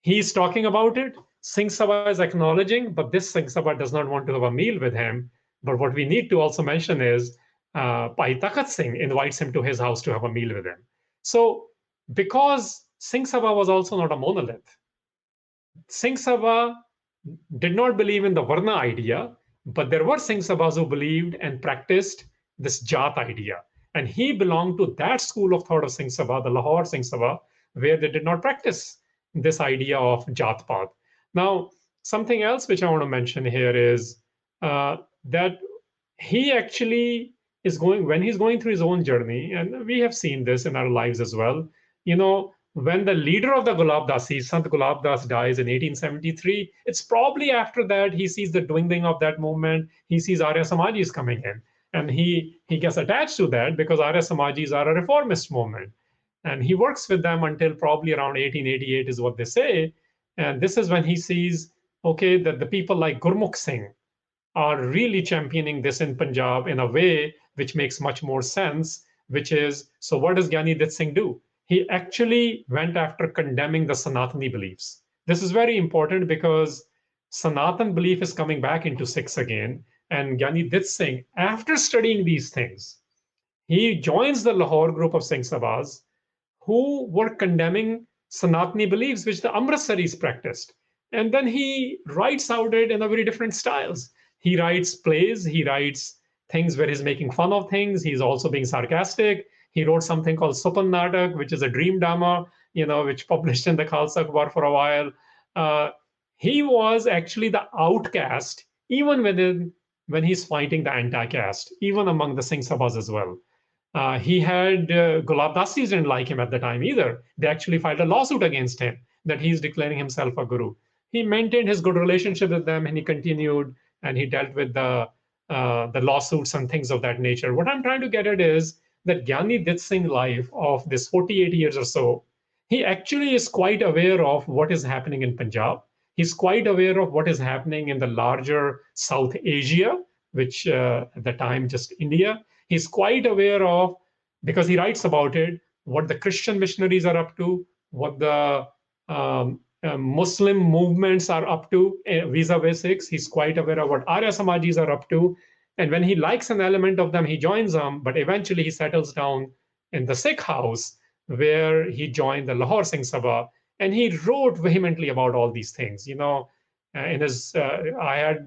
He's talking about it. Singh Sabha is acknowledging, but this Singh Sabha does not want to have a meal with him. But what we need to also mention is Bhai Takat Singh invites him to his house to have a meal with him. So because Singh Sabha was also not a monolith, Singh Sabha did not believe in the Varna idea, but there were Singh Sabhas who believed and practiced this Jat idea. And he belonged to that school of thought of Singh Sabha, the Lahore Singh Sabha, where they did not practice this idea of Jat Path. Now, something else which I want to mention here is that he actually is when he's going through his own journey, and we have seen this in our lives as well. When the leader of the Gulab Dasi, Sant Gulab Das, dies in 1873, it's probably after that he sees the dwindling of that movement. He sees Arya Samajis coming in, and he gets attached to that because Arya Samajis are a reformist movement. And he works with them until probably around 1888 is what they say. And this is when he sees, okay, that the people like Gurmukh Singh are really championing this in Punjab in a way which makes much more sense, which is, so what does Giani Dit Singh do? He actually went after condemning the Sanatani beliefs. This is very important because Sanatan belief is coming back into Sikhs again. And Giani Dit Singh, after studying these things, he joins the Lahore group of Singh Sabhas who were condemning Sanatani beliefs, which the Amritsaris practiced. And then he writes out it in a very different styles. He writes plays, he writes things where he's making fun of things. He's also being sarcastic. He wrote something called Supan Natak, which is a dream drama, which published in the Khalsa Akhbar for a while. He was actually the outcast, even when he's fighting the anti-caste, even among the Singh Sabhas as well. He had Gulab Dasis didn't like him at the time either. They actually filed a lawsuit against him that he's declaring himself a guru. He maintained his good relationship with them, and he continued and he dealt with the lawsuits and things of that nature. What I'm trying to get at is that Giani Dit Singh life of this 48 years or so, he actually is quite aware of what is happening in Punjab. He's quite aware of what is happening in the larger South Asia, which at the time just India. He's quite aware of, because he writes about it, what the Christian missionaries are up to, what the Muslim movements are up to vis-a-vis Sikhs. He's quite aware of what Arya Samajis are up to. And when he likes an element of them, he joins them, but eventually he settles down in the Sikh house where he joined the Lahore Singh Sabha, and he wrote vehemently about all these things. In his, I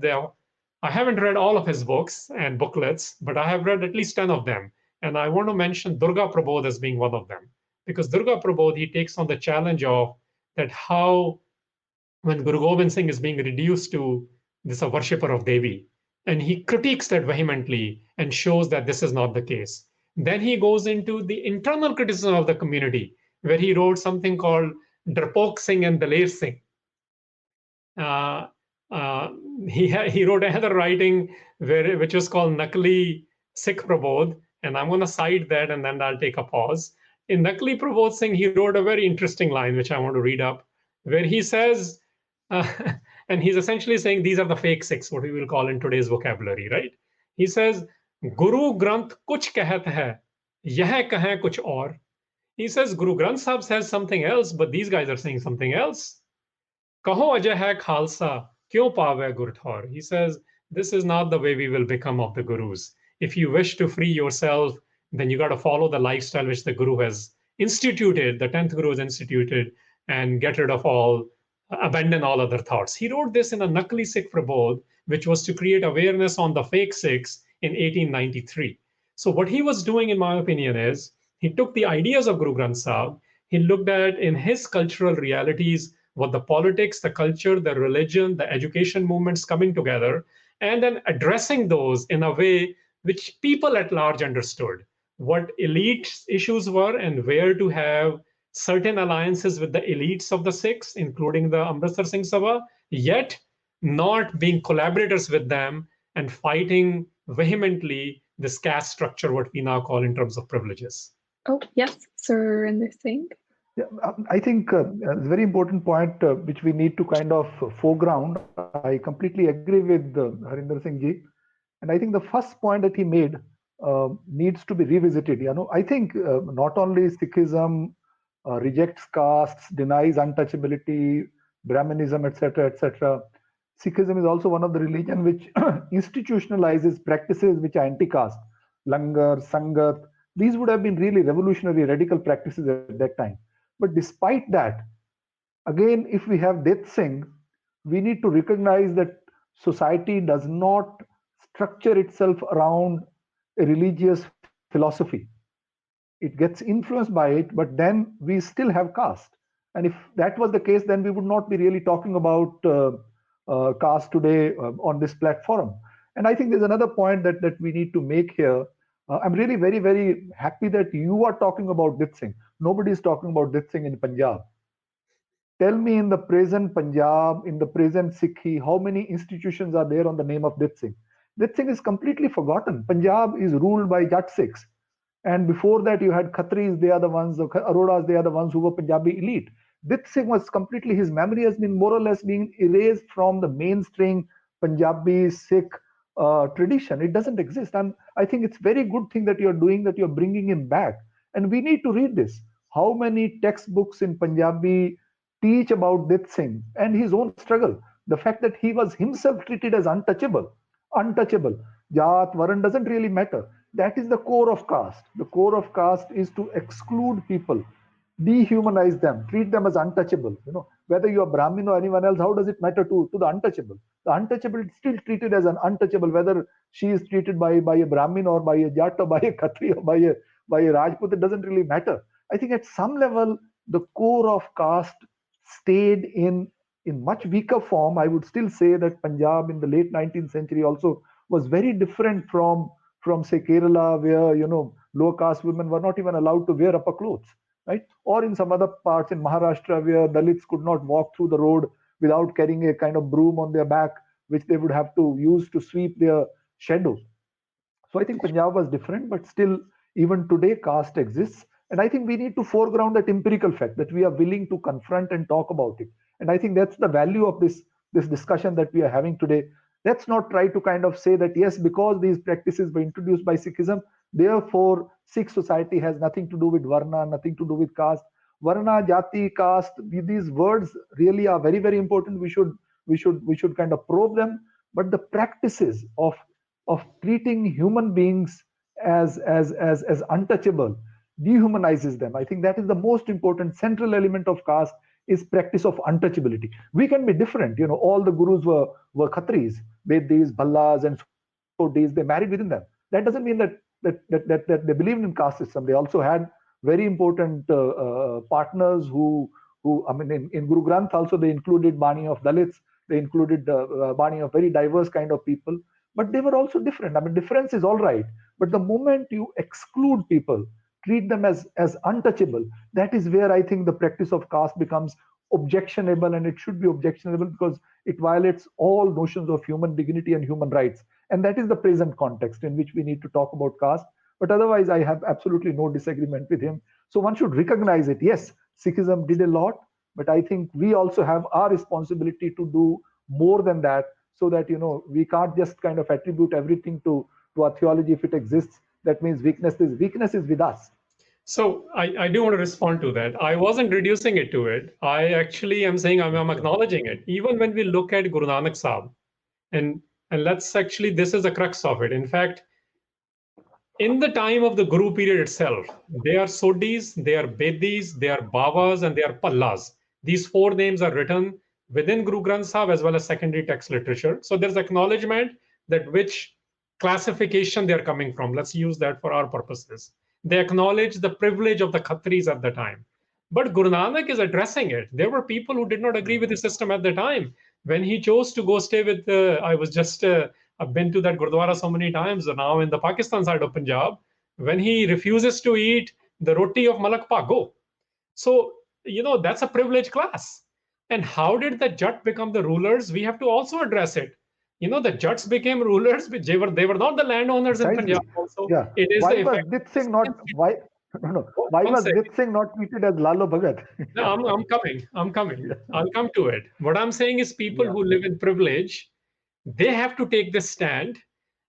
haven't read all of his books and booklets, but I have read at least 10 of them. And I want to mention Durga Prabodh as being one of them. Because Durga Prabodh, he takes on the challenge of that how, when Guru Gobind Singh is being reduced to this a worshipper of Devi, and he critiques that vehemently and shows that this is not the case. Then he goes into the internal criticism of the community, where he wrote something called Drapok Singh and Daler Singh. He wrote another writing which was called Nakli Sikh Prabodh, and I'm going to cite that and then I'll take a pause. In Nakli Prabodh Singh, he wrote a very interesting line, which I want to read up, where he says, and he's essentially saying these are the fake Sikhs, what we will call in today's vocabulary, right? He says, Guru Granth kuch kahat hai, yeh kahe kuch aur. He says, Guru Granth Sahib says something else, but these guys are saying something else. Kaho ajay hai khalsa, kyun paave gurthor. He says, this is not the way we will become of the Gurus. If you wish to free yourself, then you got to follow the lifestyle which the Guru has instituted, the 10th Guru has instituted, and get rid of all, abandon all other thoughts. He wrote this in a Nakli Sikh Prabodh, which was to create awareness on the fake Sikhs in 1893. So what he was doing, in my opinion, is he took the ideas of Guru Granth Sahib, he looked at in his cultural realities, what the politics, the culture, the religion, the education movements coming together, and then addressing those in a way which people at large understood what elite issues were and where to have certain alliances with the elites of the Sikhs, including the Amritsar Singh Sabha, yet not being collaborators with them and fighting vehemently this caste structure, what we now call in terms of privileges. Oh, yes, Surinder Singh. Yeah, I think a very important point which we need to kind of foreground. I completely agree with Harinder Singh ji. And I think the first point that he made needs to be revisited. I think not only Sikhism rejects castes, denies untouchability, Brahmanism, etc., etc. Sikhism is also one of the religion which institutionalizes practices which are anti-caste, langar, sangat. These would have been really revolutionary, radical practices at that time. But despite that, again, if we have Dit Singh, we need to recognize that society does not structure itself around a religious philosophy. It gets influenced by it, but then we still have caste. And if that was the case, then we would not be really talking about caste today on this platform. And I think there's another point that we need to make here. I'm really very, very happy that you are talking about Dit Singh. Nobody is talking about Dit Singh in Punjab. Tell me, in the present Punjab, in the present SikhRI, how many institutions are there on the name of Dit Singh? Dit Singh is completely forgotten. Punjab is ruled by Jat Sikhs. And before that, you had Khatris, they are the ones, the Aroras, they are the ones who were Punjabi elite. Dit Singh was completely, his memory has been more or less being erased from the mainstream Punjabi Sikh tradition. It doesn't exist. And I think it's very good thing that you're doing, that you're bringing him back. And we need to read this. How many textbooks in Punjabi teach about Dit Singh and his own struggle? The fact that he was himself treated as untouchable. Jat, Varan doesn't really matter. That is the core of caste. The core of caste is to exclude people, dehumanize them, treat them as untouchable. Whether you are Brahmin or anyone else, how does it matter to the untouchable? The untouchable is still treated as an untouchable, whether she is treated by a Brahmin or by a Jat or by a Khatri or by a Rajput, it doesn't really matter. I think at some level, the core of caste stayed in much weaker form. I would still say that Punjab in the late 19th century also was very different from say Kerala, where lower caste women were not even allowed to wear upper clothes, right? Or in some other parts in Maharashtra, where Dalits could not walk through the road without carrying a kind of broom on their back. which they would have to use to sweep their shadow. So I think Punjab was different, but still, even today, caste exists. And I think we need to foreground that empirical fact that we are willing to confront and talk about it. And I think that's the value of this discussion that we are having today. Let's not try to kind of say that, yes, because these practices were introduced by Sikhism, therefore Sikh society has nothing to do with Varna, nothing to do with caste. Varna, Jati, caste, these words really are very, very important. We should kind of probe them. But the practices of treating human beings as untouchable dehumanizes them. I think that is the most important central element of caste, is practice of untouchability. We can be different. All the gurus were Khatris, Vedis, Bhallas, and Sodis. They married within them. That doesn't mean that they believed in caste system. They also had very important partners who I mean, in Guru Granth also they included Bani of Dalits. They included Bani of very diverse kind of people. But they were also different. I mean, difference is all right. But the moment you exclude people, treat them as untouchable, that is where I think the practice of caste becomes objectionable, and it should be objectionable because it violates all notions of human dignity and human rights. And that is the present context in which we need to talk about caste. But otherwise, I have absolutely no disagreement with him. So one should recognize it. Yes, Sikhism did a lot, but I think we also have our responsibility to do more than that, so that we can't just kind of attribute everything to our theology if it exists. That means weakness is with us. So I do want to respond to that. I wasn't reducing it to it. I actually am saying I'm acknowledging it. Even when we look at Guru Nanak Sahib, and let's actually, this is the crux of it. In fact, in the time of the Guru period itself, they are Sodis, they are Bedis, they are Bavas, and they are Pallas. These four names are written within Guru Granth Sahib as well as secondary text literature. So there's acknowledgement that which classification they're coming from. Let's use that for our purposes. They acknowledge the privilege of the Khatris at the time. But Guru Nanak is addressing it. There were people who did not agree with the system at the time. When he chose to go stay with, I've been to that Gurdwara so many times now in the Pakistan side of Punjab, when he refuses to eat the roti of Malak Pago. So, that's a privileged class. And how did the Jat become the rulers? We have to also address it. The Jats became rulers, but they were not the landowners in Punjab also. Yeah. It is why was Dit Singh not treated as Lalo Bhagat? No, I'm coming. I'll come to it. What I'm saying is people who live in privilege, they have to take this stand,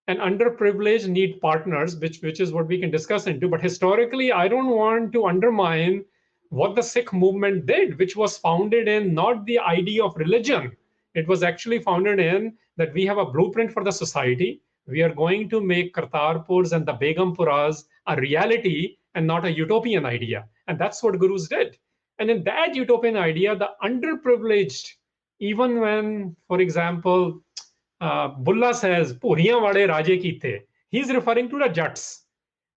and underprivileged need partners, which is what we can discuss into. But historically, I don't want to undermine what the Sikh movement did, which was founded in not the idea of religion. It was actually founded in that we have a blueprint for the society. We are going to make Kartarpurs and the Begampuras a reality and not a utopian idea. And that's what gurus did. And in that utopian idea, the underprivileged, even when, for example, Bulla says, Puriyan wale raje kite, he's referring to the Jats.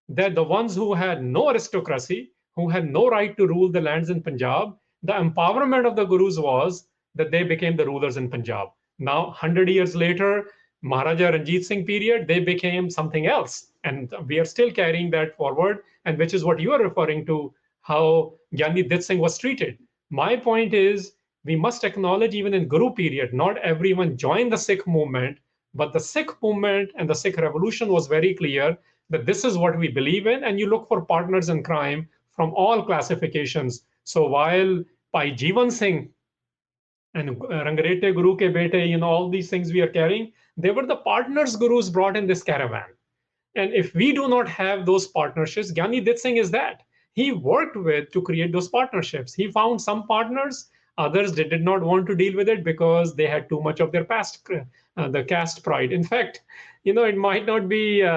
They're the ones who had no aristocracy, who had no right to rule the lands in Punjab. The empowerment of the gurus was that they became the rulers in Punjab. Now, 100 years later, Maharaja Ranjit Singh period, they became something else. And we are still carrying that forward, and which is what you are referring to, how Giani Dit Singh was treated. My point is, we must acknowledge even in Guru period, not everyone joined the Sikh movement, but the Sikh movement and the Sikh revolution was very clear that this is what we believe in, and you look for partners in crime from all classifications. So while Bhai Jeevan Singh and Rangarete Guru ke Bete, all these things we are carrying, they were the partners gurus brought in this caravan. And if we do not have those partnerships, Giani Dit Singh is that. He worked with to create those partnerships. He found some partners, others did not want to deal with it because they had too much of their past, the caste pride. In fact, it might not be,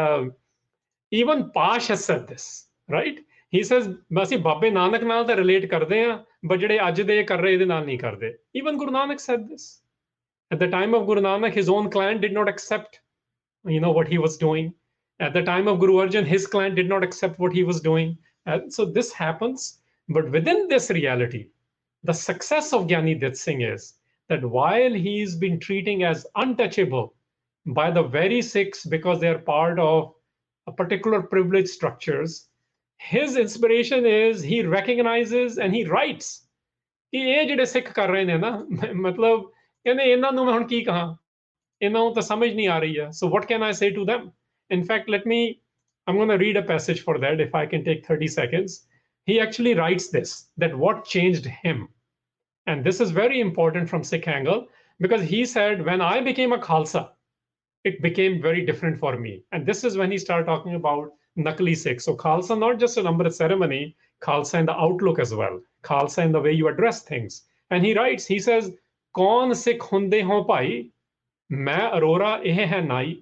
even Pash has said this, right? He says, "Basi Babbe Nanak naal ta relate karde hain, but jehde ajj de kar rahe ede naal nahi karde." Even Guru Nanak said this. At the time of Guru Nanak, his own clan did not accept, what he was doing. At the time of Guru Arjan, his clan did not accept what he was doing. And so this happens. But within this reality, the success of Giani Dit Singh is that while he's been treating as untouchable by the very Sikhs because they are part of a particular privileged structures, his inspiration is he recognizes and he writes कि ये ਜਿਹੜੇ ਸਿੱਖ ਕਰ ਰਹੇ ਨੇ ਨਾ ਮਤਲਬ ਕਹਿੰਦੇ ਇਹਨਾਂ ਨੂੰ ਮੈਂ ਹੁਣ ਕੀ ਕਹਾਂ इन्हों तो समझ नहीं आ रही है. So what can I say to them? In fact, I'm going to read a passage for that if I can take 30 seconds. He actually writes this, that what changed him. And this is very important from Sikh angle, because he said, when I became a Khalsa, it became very different for me. And this is when he started talking about Nakli Sikh. So Khalsa, not just a Amrit ceremony, Khalsa in the outlook as well. Khalsa in the way you address things. And he writes, he says, Kaun Sikh hunde ho pai, मैं अरोरा एह है नाई,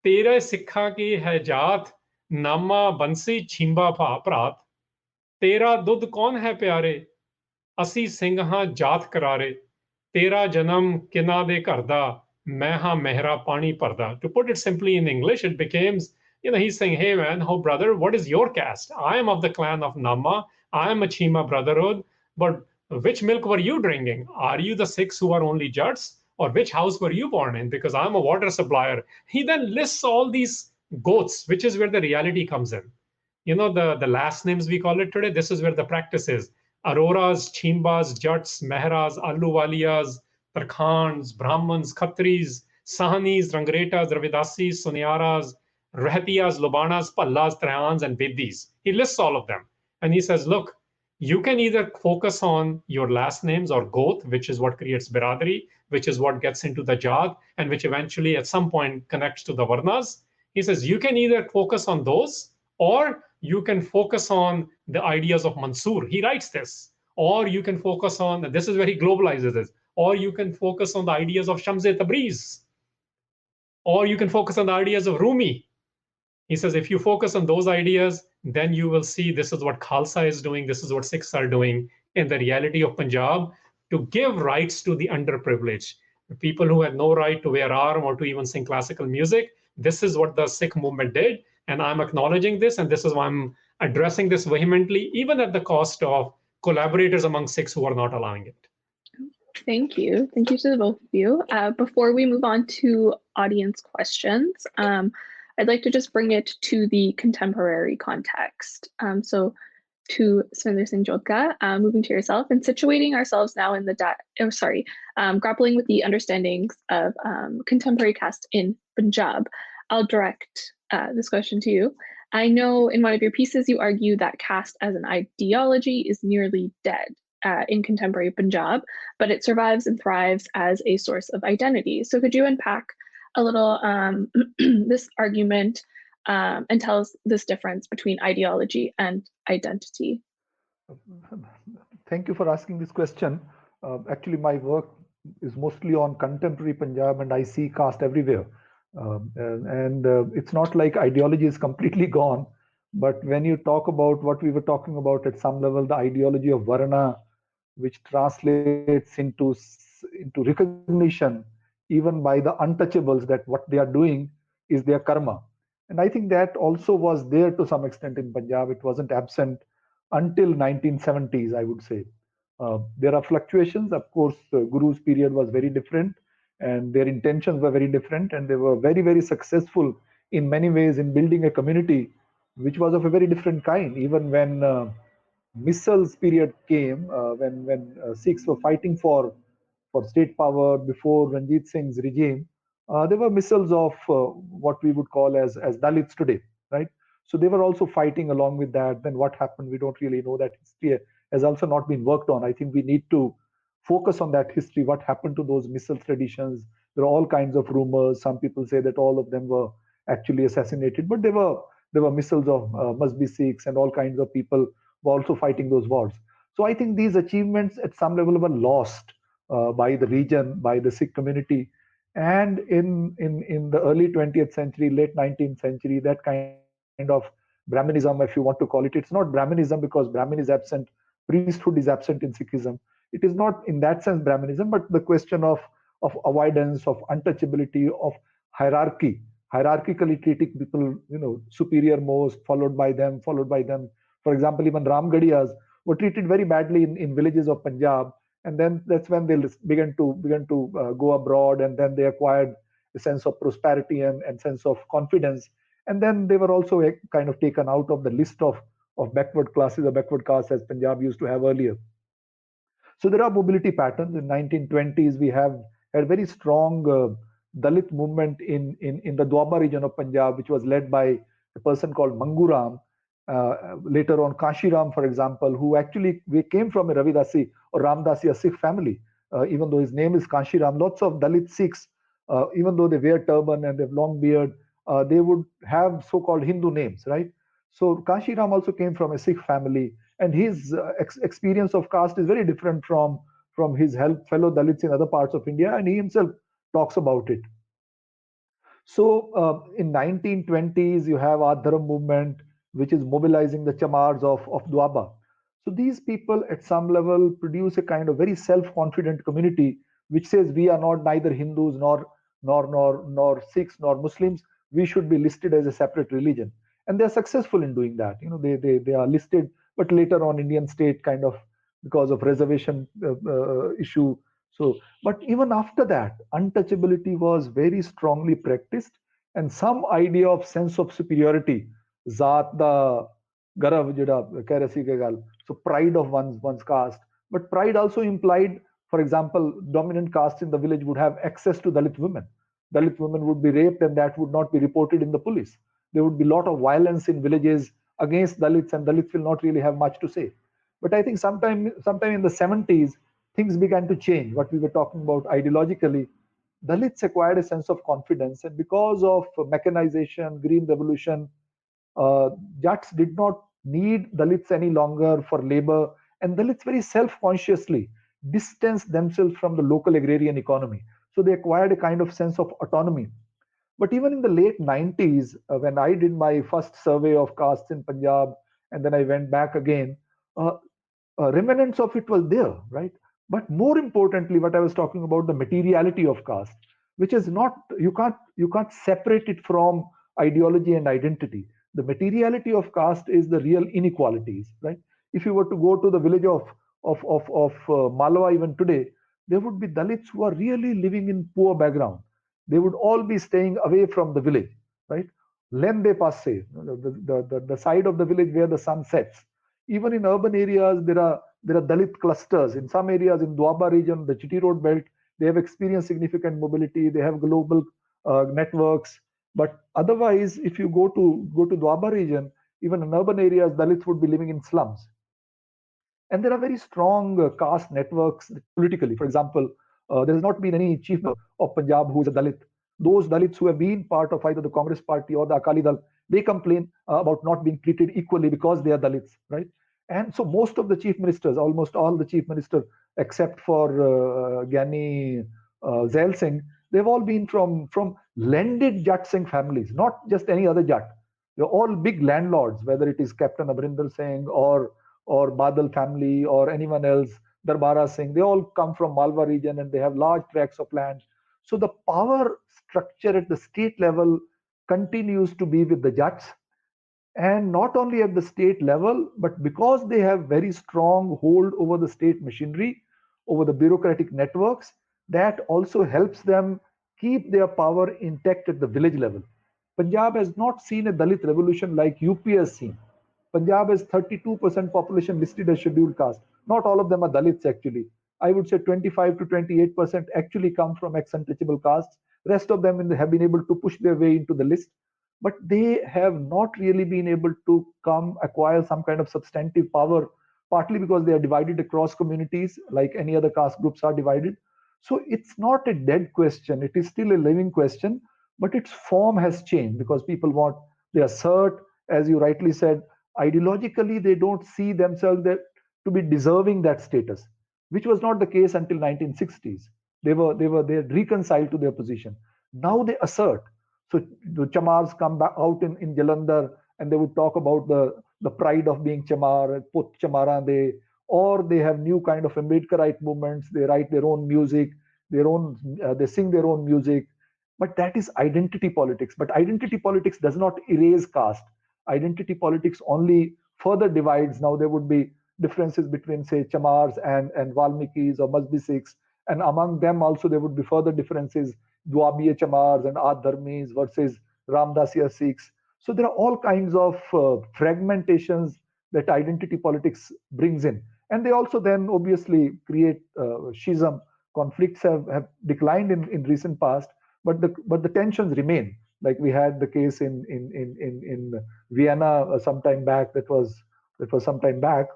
तेरे सिखा की है जात, नामा बंसी छिंबा भरात, तेरा दुध कौन है प्यारे, असी सिंघा जात करारे, तेरा जन्म किना दे करदा, मैं हाँ मेहरा पानी परदा. To put it simply in English, it becomes, he's saying, hey man, oh brother, what is your caste? I am of the clan of Nama, I am a Chima brotherhood, but which milk were you drinking? Are you the Sikhs who are only Jats? Or which house were you born in? Because I'm a water supplier. He then lists all these goats, which is where the reality comes in. The last names we call it today, this is where the practice is. Aroras, Chimbas, Jats, Mehras, Alluvalias, Tarkhans, Brahmans, Khatris, Sahanis, Rangretas, Ravidasis, Sunyaras, Rahatias, Lobanas, Pallas, Trayans, and Vedis. He lists all of them. And he says, look, you can either focus on your last names or goth, which is what creates biradari, which is what gets into the jat, and which eventually at some point connects to the varnas. He says you can either focus on those, or you can focus on the ideas of Mansoor. He writes this. Or you can focus on, this is where he globalizes this, or you can focus on the ideas of Shamse Tabriz, or you can focus on the ideas of Rumi. He says, if you focus on those ideas, then you will see this is what Khalsa is doing, this is what Sikhs are doing in the reality of Punjab, to give rights to the underprivileged. People who had no right to wear arm or to even sing classical music. This is what the Sikh movement did. And I'm acknowledging this, and this is why I'm addressing this vehemently, even at the cost of collaborators among Sikhs who are not allowing it. Thank you. Thank you to the both of you. Before we move on to audience questions, I'd like to just bring it to the contemporary context. So to Surinder Singh Jodhka, moving to yourself and situating ourselves now in the, grappling with the understandings of contemporary caste in Punjab. I'll direct this question to you. I know in one of your pieces, you argue that caste as an ideology is nearly dead in contemporary Punjab, but it survives and thrives as a source of identity. So could you unpack a little this argument and tell us this difference between ideology and identity? Thank you for asking this question. Actually, my work is mostly on contemporary Punjab, and I see caste everywhere. It's not like ideology is completely gone, but when you talk about what we were talking about at some level, the ideology of Varna, which translates into recognition even by the untouchables, that what they are doing is their karma. And I think that also was there to some extent in Punjab. It wasn't absent until 1970s, I would say. There are fluctuations. Of course, Guru's period was very different, and their intentions were very different, and they were very, very successful in many ways in building a community which was of a very different kind. Even when Missal's period came, when Sikhs were fighting for state power before Ranjit Singh's regime, there were missiles of what we would call as Dalits today, right? So they were also fighting along with that. Then what happened, we don't really know. That history has also not been worked on. I think we need to focus on that history, what happened to those missile traditions. There are all kinds of rumors. Some people say that all of them were actually assassinated, but there were missiles of must be Sikhs, and all kinds of people were also fighting those wars. So I think these achievements at some level were lost by the region, by the Sikh community. And in the early 20th century, late 19th century, that kind of Brahminism, if you want to call it, it's not Brahminism because Brahmin is absent, priesthood is absent in Sikhism. It is not in that sense Brahminism, but the question of avoidance, of untouchability, of hierarchy, hierarchically treating people, superior most, followed by them. For example, even Ramgadiyas were treated very badly in villages of Punjab. And then that's when they began to go abroad, and then they acquired a sense of prosperity and sense of confidence. And then they were also kind of taken out of the list of backward classes or backward castes as Punjab used to have earlier. So there are mobility patterns. In 1920s, we have had very strong Dalit movement in the Doaba region of Punjab, which was led by a person called Manguram. Later on, Kashiram, for example, who actually came from a Ravidasi or Ramdasi, a Sikh family, even though his name is Kashiram. Lots of Dalit Sikhs, even though they wear turban and they have long beard, they would have so-called Hindu names, right? So Kashiram also came from a Sikh family, and his experience of caste is very different from his fellow Dalits in other parts of India, and he himself talks about it. So in 1920s, you have Adharam movement, which is mobilizing the chamars of Doaba. So these people at some level produce a kind of very self-confident community, which says we are not neither Hindus nor Sikhs nor Muslims. We should be listed as a separate religion. And they're successful in doing that. They are listed, but later on Indian state kind of, because of reservation issue. So, but even after that, untouchability was very strongly practiced, and some idea of sense of superiority, Zat da Garav jada keh rahe si ke gal. So pride of one's caste. But pride also implied, for example, dominant caste in the village would have access to Dalit women. Dalit women would be raped, and that would not be reported in the police. There would be a lot of violence in villages against Dalits, and Dalits will not really have much to say. But I think sometime in the 70s, things began to change. What we were talking about ideologically, Dalits acquired a sense of confidence, and because of mechanization, green revolution, Jats did not need Dalits any longer for labor, and Dalits very self-consciously distanced themselves from the local agrarian economy. So they acquired a kind of sense of autonomy. But even in the late 90s, when I did my first survey of castes in Punjab, and then I went back again, remnants of it was there, right? But more importantly, what I was talking about, the materiality of caste, which is not, you can't separate it from ideology and identity. The materiality of caste is the real inequalities, right? If you were to go to the village of Malwa even today, there would be Dalits who are really living in poor background. They would all be staying away from the village, right? Lende passe, the side of the village where the sun sets. Even in urban areas, there are Dalit clusters. In some areas in Doaba region, the Chitty Road belt, they have experienced significant mobility. They have global networks. But otherwise, if you go to Doaba region, even in urban areas, Dalits would be living in slums. And there are very strong caste networks politically. For example, there has not been any chief of Punjab who is a Dalit. Those Dalits who have been part of either the Congress party or the Akali Dal, they complain about not being treated equally because they are Dalits, right? And so most of the chief ministers, almost all the chief ministers, except for Giani Dit Singh, they've all been from landed Jat Singh families, not just any other Jat. They're all big landlords, whether it is Captain Harinder Singh or Badal family or anyone else, Darbara Singh, they all come from Malwa region and they have large tracts of land. So the power structure at the state level continues to be with the Jats. And not only at the state level, but because they have very strong hold over the state machinery, over the bureaucratic networks, that also helps them keep their power intact at the village level. Punjab has not seen a Dalit revolution like UP has seen. Punjab has 32% population listed as scheduled caste. Not all of them are Dalits actually. I would say 25 to 28% actually come from ex-untouchable castes. Rest of them have been able to push their way into the list, but they have not really been able to acquire some kind of substantive power, partly because they are divided across communities like any other caste groups are divided. So it's not a dead question. It is still a living question, but its form has changed because people they assert, as you rightly said, ideologically they don't see themselves to be deserving that status, which was not the case until 1960s. They had reconciled to their position. Now they assert. So the Chamars come back out in Jalandhar and they would talk about the pride of being Chamar, Put Chamara de, or they have new kind of Ambedkarite movements. They write their own music, they sing their own music. But that is identity politics. But identity politics does not erase caste. Identity politics only further divides. Now there would be differences between, say, Chamars and Valmikis or Mazbi Sikhs, and among them also there would be further differences, Dwabiya Chamars and Adharmis versus Ramdasiya Sikhs. So there are all kinds of fragmentations that identity politics brings in. And they also then obviously create schism. Conflicts have declined in recent past, but the tensions remain. Like we had the case in Vienna some time back. That was some time back.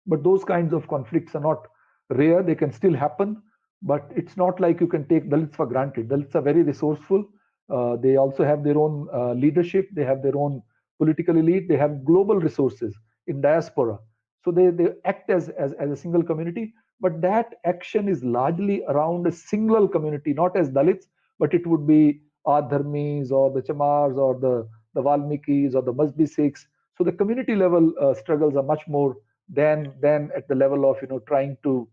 But those kinds of conflicts are not rare. They can still happen, but it's not like you can take Dalits for granted. Dalits are very resourceful. They also have their own leadership. They have their own political elite. They have global resources in diaspora. So they act as a single community, but that action is largely around a single community, not as Dalits, but it would be Adharmis or the Chamars or the Valmikis or the Mazbi Sikhs. So the community level struggles are much more than at the level of trying to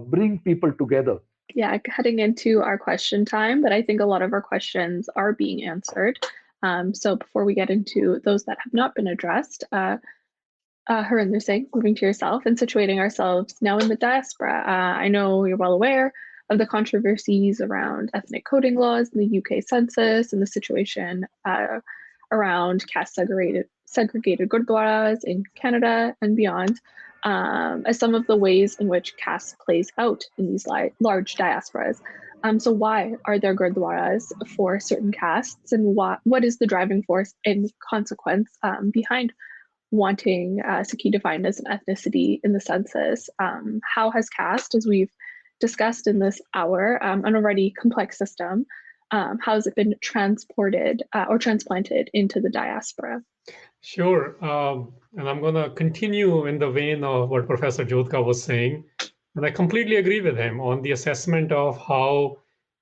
bring people together. Yeah, heading into our question time, but I think a lot of our questions are being answered. So before we get into those that have not been addressed, Harinder Singh, moving to yourself and situating ourselves now in the diaspora. I know you're well aware of the controversies around ethnic coding laws in the UK census and the situation around caste segregated gurdwaras in Canada and beyond, as some of the ways in which caste plays out in these large diasporas. So why are there gurdwaras for certain castes, and what is the driving force and consequence behind wanting Sikhi defined as an ethnicity in the census? How has caste, as we've discussed in this hour, an already complex system, how has it been transported or transplanted into the diaspora? Sure. And I'm going to continue in the vein of what Professor Jodhka was saying. And I completely agree with him on the assessment of how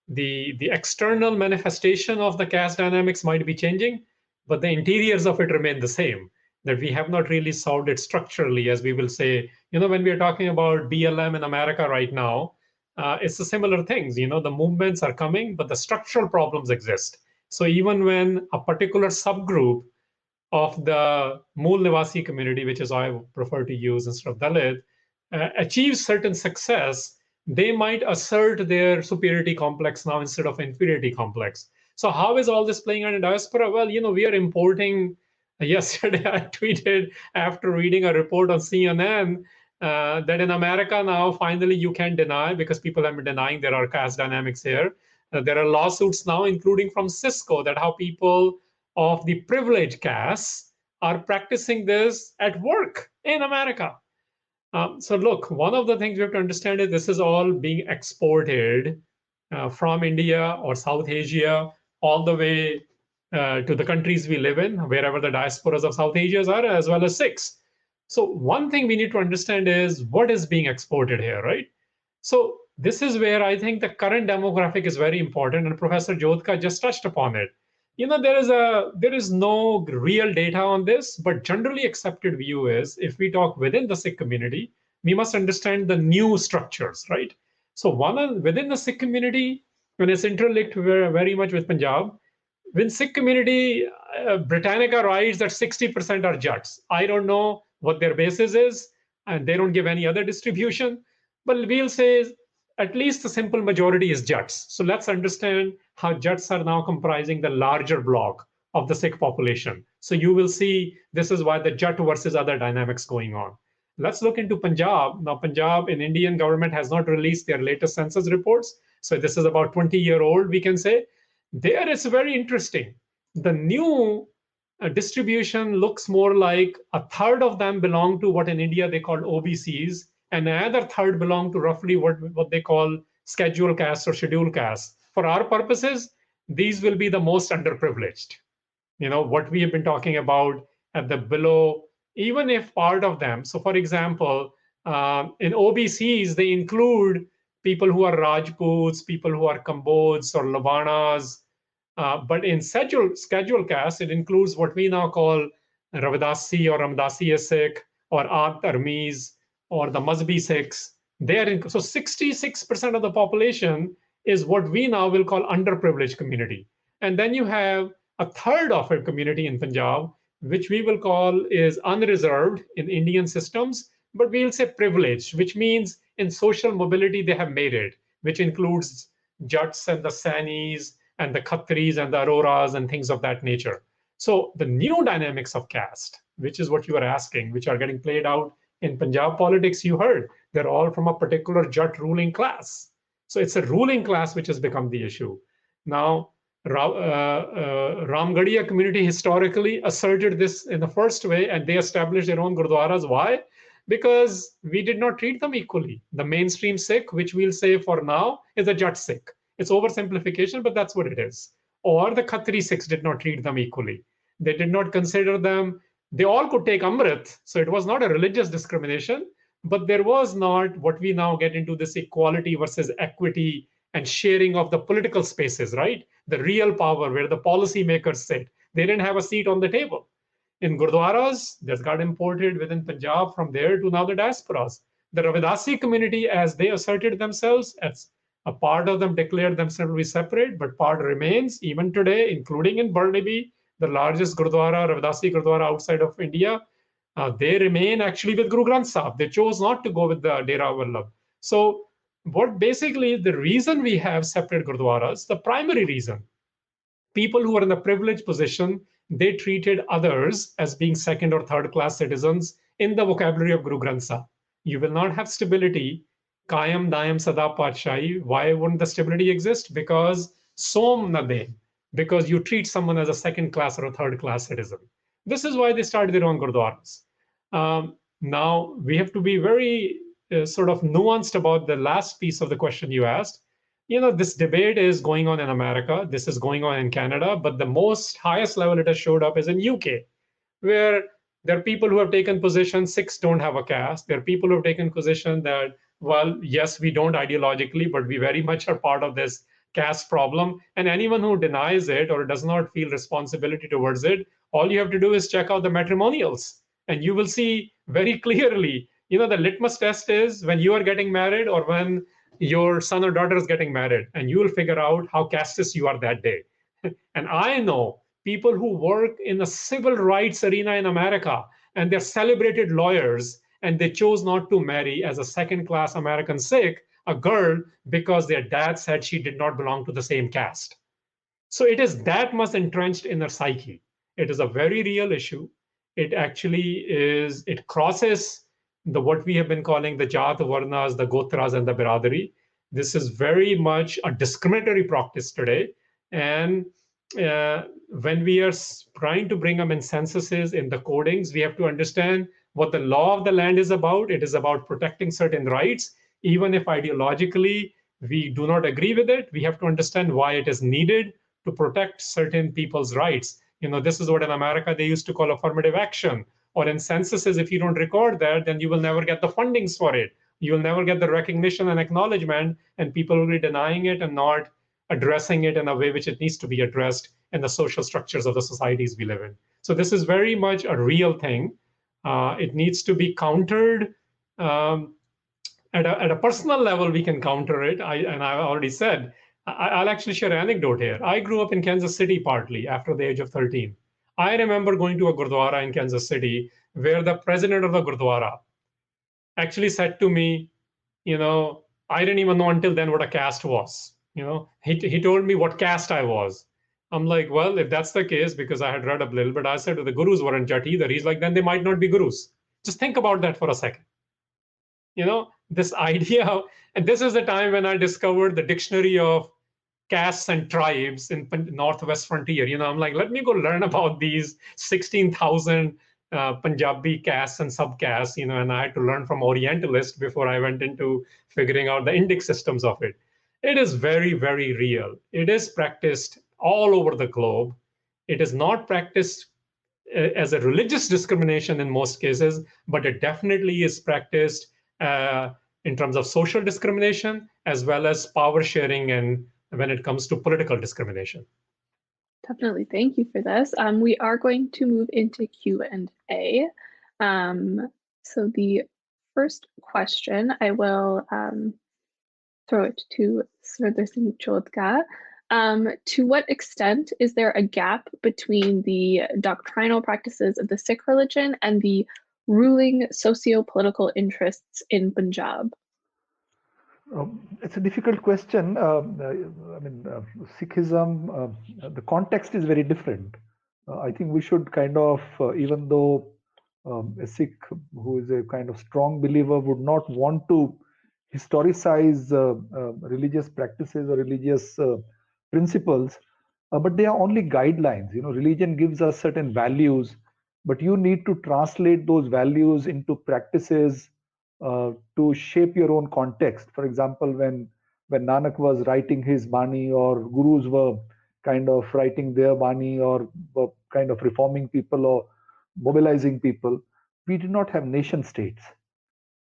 the external manifestation of the caste dynamics might be changing, but the interiors of it remain the same. That we have not really solved it structurally, as we will say. When we are talking about BLM in America right now, it's the similar things. The movements are coming, but the structural problems exist. So even when a particular subgroup of the Mool Nivasi community, which is I prefer to use instead of Dalit, achieves certain success, they might assert their superiority complex now instead of inferiority complex. So how is all this playing out in diaspora? Well, we are importing. Yesterday, I tweeted after reading a report on CNN that in America now, finally, you can deny, because people have been denying there are caste dynamics here. There are lawsuits now, including from Cisco, that how people of the privileged castes are practicing this at work in America. So look, one of the things we have to understand is this is all being exported from India or South Asia all the way to the countries we live in, wherever the diasporas of South Asia are, as well as Sikhs. So one thing we need to understand is what is being exported here, right? So this is where I think the current demographic is very important, and Professor Jodhka just touched upon it. There is no real data on this, but generally accepted view is if we talk within the Sikh community, we must understand the new structures, right? So within the Sikh community, when it's interlinked very much with Punjab, with Sikh community, Britannica writes that 60% are Jats. I don't know what their basis is, and they don't give any other distribution, but we'll say at least the simple majority is Jats. So let's understand how Jats are now comprising the larger block of the Sikh population. So you will see this is why the Jat versus other dynamics going on. Let's look into Punjab. Now, Punjab in Indian government has not released their latest census reports. So this is about 20-year-old, we can say. There it's very interesting. The new distribution looks more like a third of them belong to what in India they call OBCs, and another third belong to roughly what they call scheduled castes or scheduled castes. For our purposes, these will be the most underprivileged. What we have been talking about at the below, even if part of them. So for example, in OBCs, they include people who are Rajputs, people who are Kambods or Lavanas. But in scheduled caste, it includes what we now call Ravidasi or Ramdasi Sikh or Ad Dharmis or the Mazbi Sikhs. So 66% of the population is what we now will call underprivileged community. And then you have a third of a community in Punjab, which we will call is unreserved in Indian systems, but we'll say privileged, which means in social mobility they have made it, which includes Jats and the Sanis and the Khatris and the Aroras and things of that nature. So the new dynamics of caste, which is what you are asking, which are getting played out in Punjab politics, you heard, they're all from a particular Jat ruling class. So it's a ruling class which has become the issue. Now, Ramgarhia community historically asserted this in the first way, and they established their own gurdwaras. Why? Because we did not treat them equally. The mainstream Sikh, which we'll say for now, is a Jat Sikh. It's oversimplification, but that's what it is. Or the Khatri Sikhs did not treat them equally. They did not consider them, they all could take Amrit, so it was not a religious discrimination, but there was not what we now get into, this equality versus equity and sharing of the political spaces, right? The real power where the policymakers sit. They didn't have a seat on the table. In Gurdwaras, that got imported within Punjab from there to now the diasporas. The Ravidasi community, as they asserted themselves, as a part of them declared themselves to be separate, but part remains even today, including in Burnaby, the largest Gurdwara, Ravidasi Gurdwara outside of India. They remain actually with Guru Granth Sahib. They chose not to go with the Dera Vallabh. So what basically the reason we have separate Gurdwaras, the primary reason, people who are in a privileged position, they treated others as being second or third class citizens in the vocabulary of Guru Granth Sahib. You will not have stability. Kayam Dayam Sada Patshahi. Why wouldn't the stability exist? Because Som Nade, because you treat someone as a second class or a third class citizen. This is why they started their own Gurdwaras. Now, we have to be very sort of nuanced about the last piece of the question you asked. You know, this debate is going on in America. This is going on in Canada, but the most highest level it has showed up is in UK, where there are people who have taken position, Sikhs don't have a caste. There are people who have taken position that, well, yes, we don't ideologically, but we very much are part of this caste problem. And anyone who denies it or does not feel responsibility towards it, all you have to do is check out the matrimonials. And you will see very clearly, you know, the litmus test is when you are getting married or when your son or daughter is getting married, and you will figure out how casteist you are that day. And I know people who work in the civil rights arena in America, and they're celebrated lawyers, and they chose not to marry as a second-class American Sikh a girl because their dad said she did not belong to the same caste. So it is that much entrenched in their psyche. It is a very real issue. It actually is, it crosses the what we have been calling the Jat, Varnas, the Gotras, and the Biradari. This is very much a discriminatory practice today. And when we are trying to bring them in censuses, in the codings, we have to understand what the law of the land is about. It is about protecting certain rights. Even if ideologically we do not agree with it, we have to understand why it is needed to protect certain people's rights. You know, this is what in America they used to call affirmative action. Or in censuses, if you don't record that, then you will never get the fundings for it. You will never get the recognition and acknowledgement, and people will be denying it and not addressing it in a way which it needs to be addressed in the social structures of the societies we live in. So this is very much a real thing. It needs to be countered. At a personal level, we can counter it. And I've already said, I'll actually share an anecdote here. I grew up in Kansas City partly after the age of 13. I remember going to a Gurdwara in Kansas City where the president of the Gurdwara actually said to me, you know, I didn't even know until then what a caste was. You know, he told me what caste I was. I'm like, well, if that's the case, because I had read up a little bit, I said the gurus weren't Jat either. He's like, then they might not be gurus. Just think about that for a second. You know, this idea of, and this is the time when I discovered the dictionary of castes and tribes in Northwest Frontier. You know, I'm like, let me go learn about these 16,000 Punjabi castes and subcastes, you know, and I had to learn from Orientalists before I went into figuring out the Indic systems of it. It is very, very real. It is practiced all over the globe. It is not practiced as a religious discrimination in most cases, but it definitely is practiced in terms of social discrimination, as well as power sharing and when it comes to political discrimination. Definitely, thank you for this. We are going to move into Q&A. So the first question, I will throw it to Surinder Singh Jodhka. To what extent is there a gap between the doctrinal practices of the Sikh religion and the ruling socio-political interests in Punjab? It's a difficult question. Sikhism, the context is very different. I think we should kind of, even though a Sikh who is a kind of strong believer would not want to historicize religious practices or religious principles, but they are only guidelines. Religion gives us certain values, but you need to translate those values into practices to shape your own context. For example, when Nanak was writing his Bani, or gurus were kind of writing their Bani, or were kind of reforming people or mobilizing people, we did not have nation states.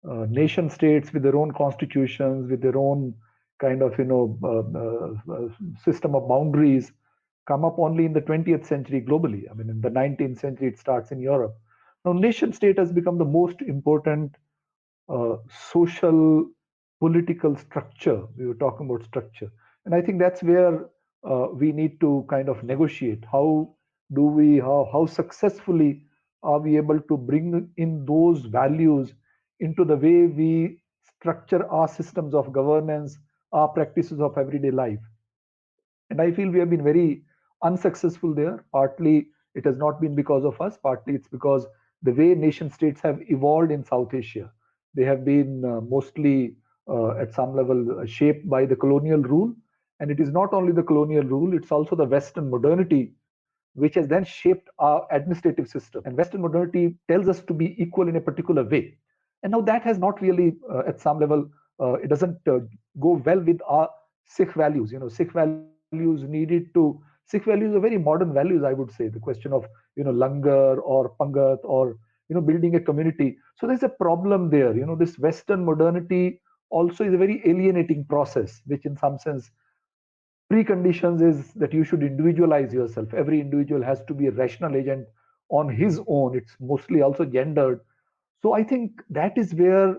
Nation states with their own constitutions, with their own kind of system of boundaries, come up only in the 20th century globally. I mean, in the 19th century, it starts in Europe. Now, nation state has become the most important social political structure. We were talking about structure, and I think that's where we need to kind of negotiate. How successfully are we able to bring in those values into the way we structure our systems of governance, our practices of everyday life? And I feel we have been very unsuccessful there. Partly it has not been because of us, partly it's because the way nation states have evolved in South Asia. They have been mostly at some level shaped by the colonial rule. And it is not only the colonial rule, it's also the Western modernity, which has then shaped our administrative system. And Western modernity tells us to be equal in a particular way. And now that has not really, at some level, it doesn't go well with our Sikh values. Sikh values Sikh values are very modern values, I would say. The question of, langar or pangat, or, building a community. So there's a problem there. This Western modernity also is a very alienating process, which in some sense preconditions is that you should individualize yourself. Every individual has to be a rational agent on his own. It's mostly also gendered. So I think that is where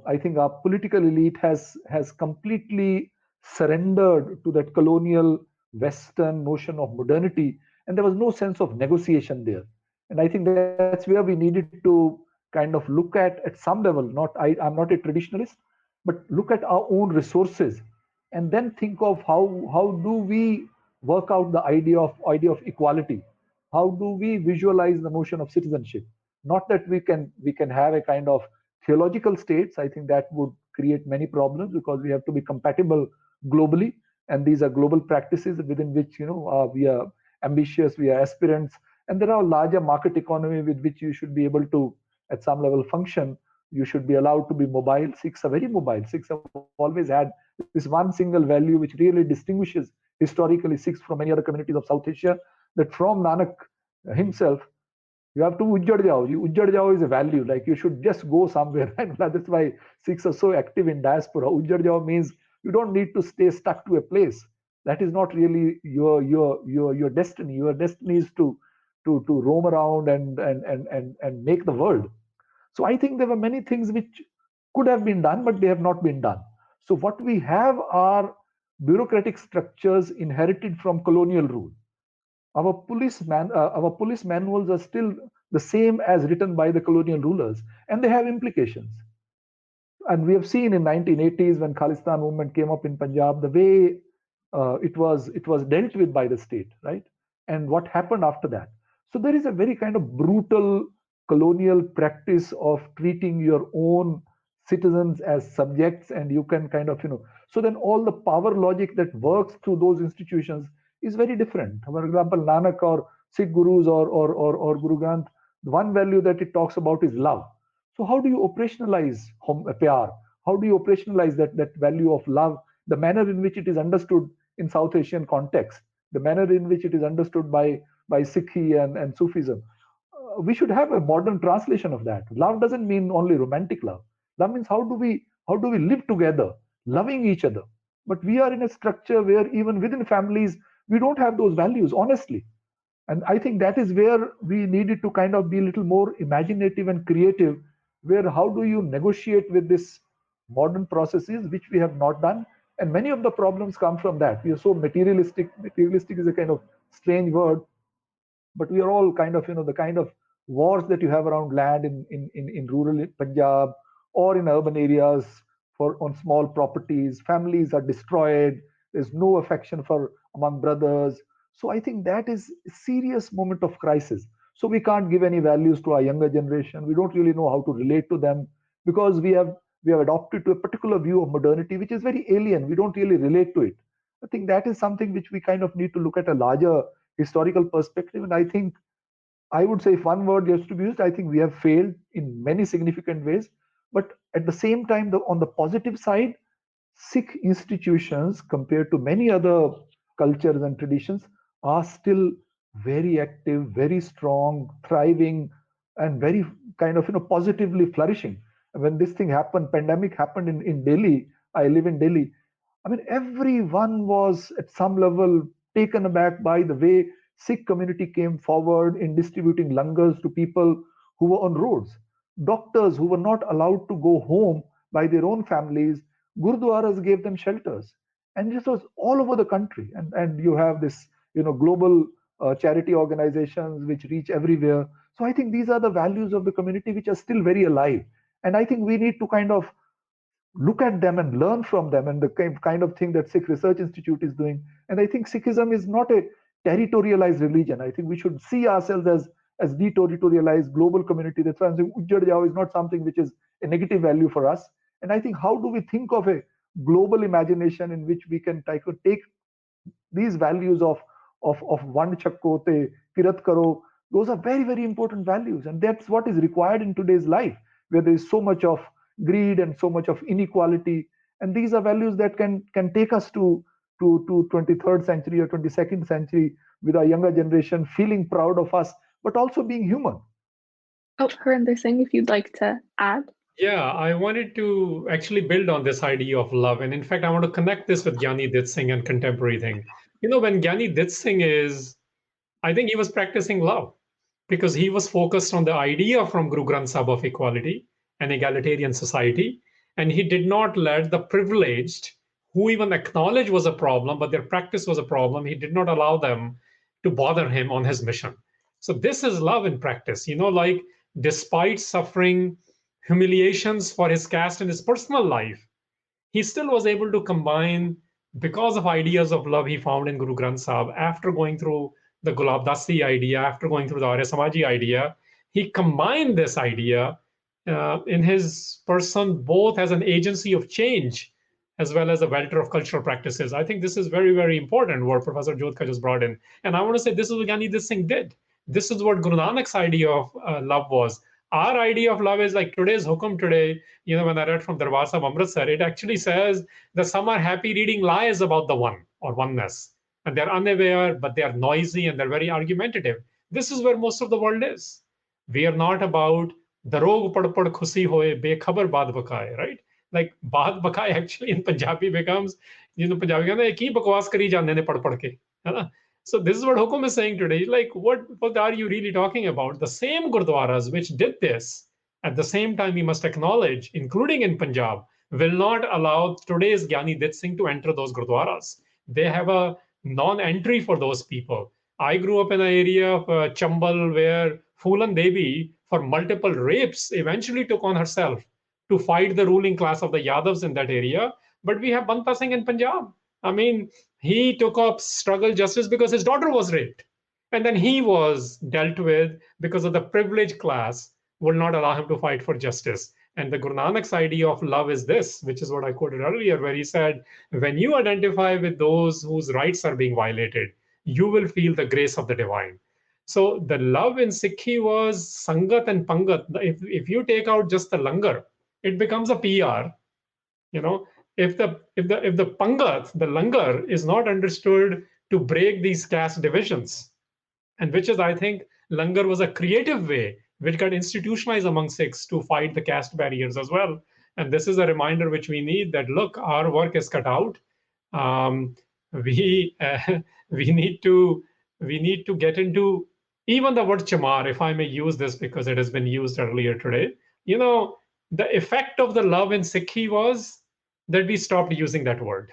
I think our political elite has completely surrendered to that colonial Western notion of modernity, and there was no sense of negotiation there. And I think that's where we needed to kind of look at some level. I'm not a traditionalist, but look at our own resources, and then think of how do we work out the idea of equality? How do we visualize the notion of citizenship? Not that we can have a kind of theological states. I think that would create many problems, because we have to be compatible globally, and these are global practices within which we are ambitious, we are aspirants, and there are larger market economy with which you should be able to at some level function. You should be allowed to be mobile. Sikhs are very mobile. Sikhs have always had this one single value which really distinguishes historically Sikhs from many other communities of South Asia, that from Nanak himself, you have to ujjad jao. Ujjad jao is a value, like you should just go somewhere. And that's why Sikhs are so active in diaspora. Ujjad jao means you don't need to stay stuck to a place. That is not really your destiny. Your destiny is to roam around and make the world. So I think there were many things which could have been done, but they have not been done. So what we have are bureaucratic structures inherited from colonial rule. Our police manuals are still the same as written by the colonial rulers, and they have implications. And we have seen in 1980s, when Khalistan movement came up in Panjab, the way it was dealt with by the state, right? And what happened after that. So there is a very kind of brutal colonial practice of treating your own citizens as subjects, and you can kind of so then all the power logic that works through those institutions is very different. For example, Nanak or Sikh gurus or Guru Granth, one value that it talks about is love. So how do you operationalize pyar? How do you operationalize that value of love? The manner in which it is understood in South Asian context, the manner in which it is understood by SikhRI and Sufism. We should have a modern translation of that. Love doesn't mean only romantic love. That means how do we live together, loving each other? But we are in a structure where even within families, we don't have those values, honestly. And I think that is where we needed to kind of be a little more imaginative and creative, where how do you negotiate with this modern processes, which we have not done. And many of the problems come from that. We are so materialistic. Materialistic is a kind of strange word, but we are all kind of, the kind of wars that you have around land in rural Punjab or in urban areas on small properties. Families are destroyed. There's no affection among brothers. So I think that is a serious moment of crisis. So we can't give any values to our younger generation. We don't really know how to relate to them, because we have adopted to a particular view of modernity, which is very alien. We don't really relate to it. I think that is something which we kind of need to look at a larger historical perspective. And I think I would say if one word is to be used, I think we have failed in many significant ways. But at the same time, on the positive side, Sikh institutions, compared to many other cultures and traditions, are still very active, very strong, thriving, and very kind of positively flourishing. When this thing happened, pandemic happened in Delhi. I live in Delhi. I mean, everyone was at some level taken aback by the way Sikh community came forward in distributing langars to people who were on roads. Doctors who were not allowed to go home by their own families, gurudwaras gave them shelters. And this was all over the country. And you have this, global charity organizations which reach everywhere. So I think these are the values of the community which are still very alive. And I think we need to kind of look at them and learn from them, and the kind of thing that Sikh Research Institute is doing. And I think Sikhism is not a territorialized religion. I think we should see ourselves as deterritorialized global community. That's why I'm saying Ujjad Jao is not something which is a negative value for us. And I think how do we think of a global imagination in which we can take these values of Vand Chakkote, Kirat Karo, those are very, very important values. And that's what is required in today's life, where there is so much of greed and so much of inequality. And these are values that can take us to 23rd century or 22nd century with our younger generation feeling proud of us, but also being human. Oh, Harinder Singh, if you'd like to add. Yeah, I wanted to actually build on this idea of love. And in fact, I want to connect this with Giani Dit Singh and contemporary thing. When Giani Dit Singh I think he was practicing love because he was focused on the idea from Guru Nanak Sahib of equality and egalitarian society. And he did not let the privileged, who even acknowledged was a problem, but their practice was a problem, he did not allow them to bother him on his mission. So this is love in practice, like despite suffering humiliations for his caste in his personal life, he still was able to combine, because of ideas of love he found in Guru Nanak Sahib, after going through the Gulab Dasti idea, after going through the Arya Samaji idea, he combined this idea in his person, both as an agency of change as well as a welter of cultural practices. I think this is very, very important, what Professor Jodhka just brought in. And I want to say this is what Giani Dit Singh did. This is what Guru Nanak's idea of love was. Our idea of love is like today's hukum today, when I read from Darbar Sahib Amritsar, it actually says that some are happy reading lies about the one or oneness. And they're unaware, but they are noisy and they're very argumentative. This is where most of the world is. We are not about darog pad pad khusi hoye bekhabar baat bakaye, right? Like baat bakaye actually in Punjabi becomes, Punjabi kehte ki bakwas kari jande ne pad pad ke. So this is what Hukum is saying today. Like, what are you really talking about? The same Gurdwaras which did this, at the same time, we must acknowledge, including in Punjab, will not allow today's Giani Dit Singh to enter those Gurdwaras. They have a non-entry for those people. I grew up in an area of Chambal where Phulan Devi, for multiple rapes, eventually took on herself to fight the ruling class of the Yadavs in that area. But we have Banta Singh in Punjab. I mean, he took up struggle justice because his daughter was raped. And then he was dealt with because of the privileged class would not allow him to fight for justice. And the Guru Nanak's idea of love is this, which is what I quoted earlier, where he said, when you identify with those whose rights are being violated, you will feel the grace of the divine. So the love in Sikhi was Sangat and Pangat. If you take out just the langar, it becomes a PR. If the Pangat, the langar, is not understood to break these caste divisions, and which is, I think, langar was a creative way which got institutionalized among Sikhs to fight the caste barriers as well. And this is a reminder which we need that, look, our work is cut out. We need to get into even the word chamar, if I may use this because it has been used earlier today. The effect of the love in Sikhi was that we stopped using that word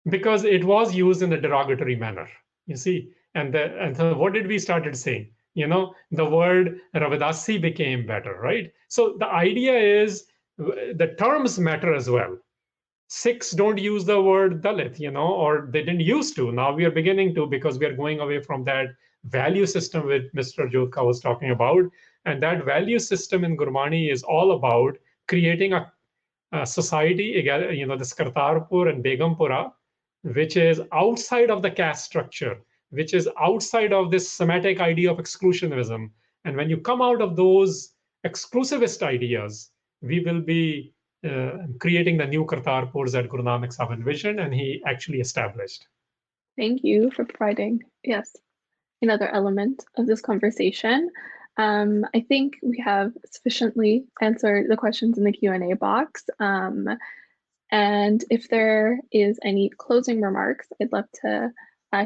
because it was used in a derogatory manner, you see. And so what did we started saying? The word Ravidasi became better, right? So the idea is the terms matter as well. Sikhs don't use the word Dalit, or they didn't used to. Now we are beginning to, because we are going away from that value system which Mr. Jodhka was talking about. And that value system in Gurmani is all about creating a society, this Kartarpur and Begumpura, which is outside of the caste structure, which is outside of this Semitic idea of exclusionism. And when you come out of those exclusivist ideas, we will be creating the new Kartarpurs that Guru Nanak Sahib envisioned and he actually established. Thank you for providing, yes, another element of this conversation. I think we have sufficiently answered the questions in the Q&A box. And if there is any closing remarks, I'd love to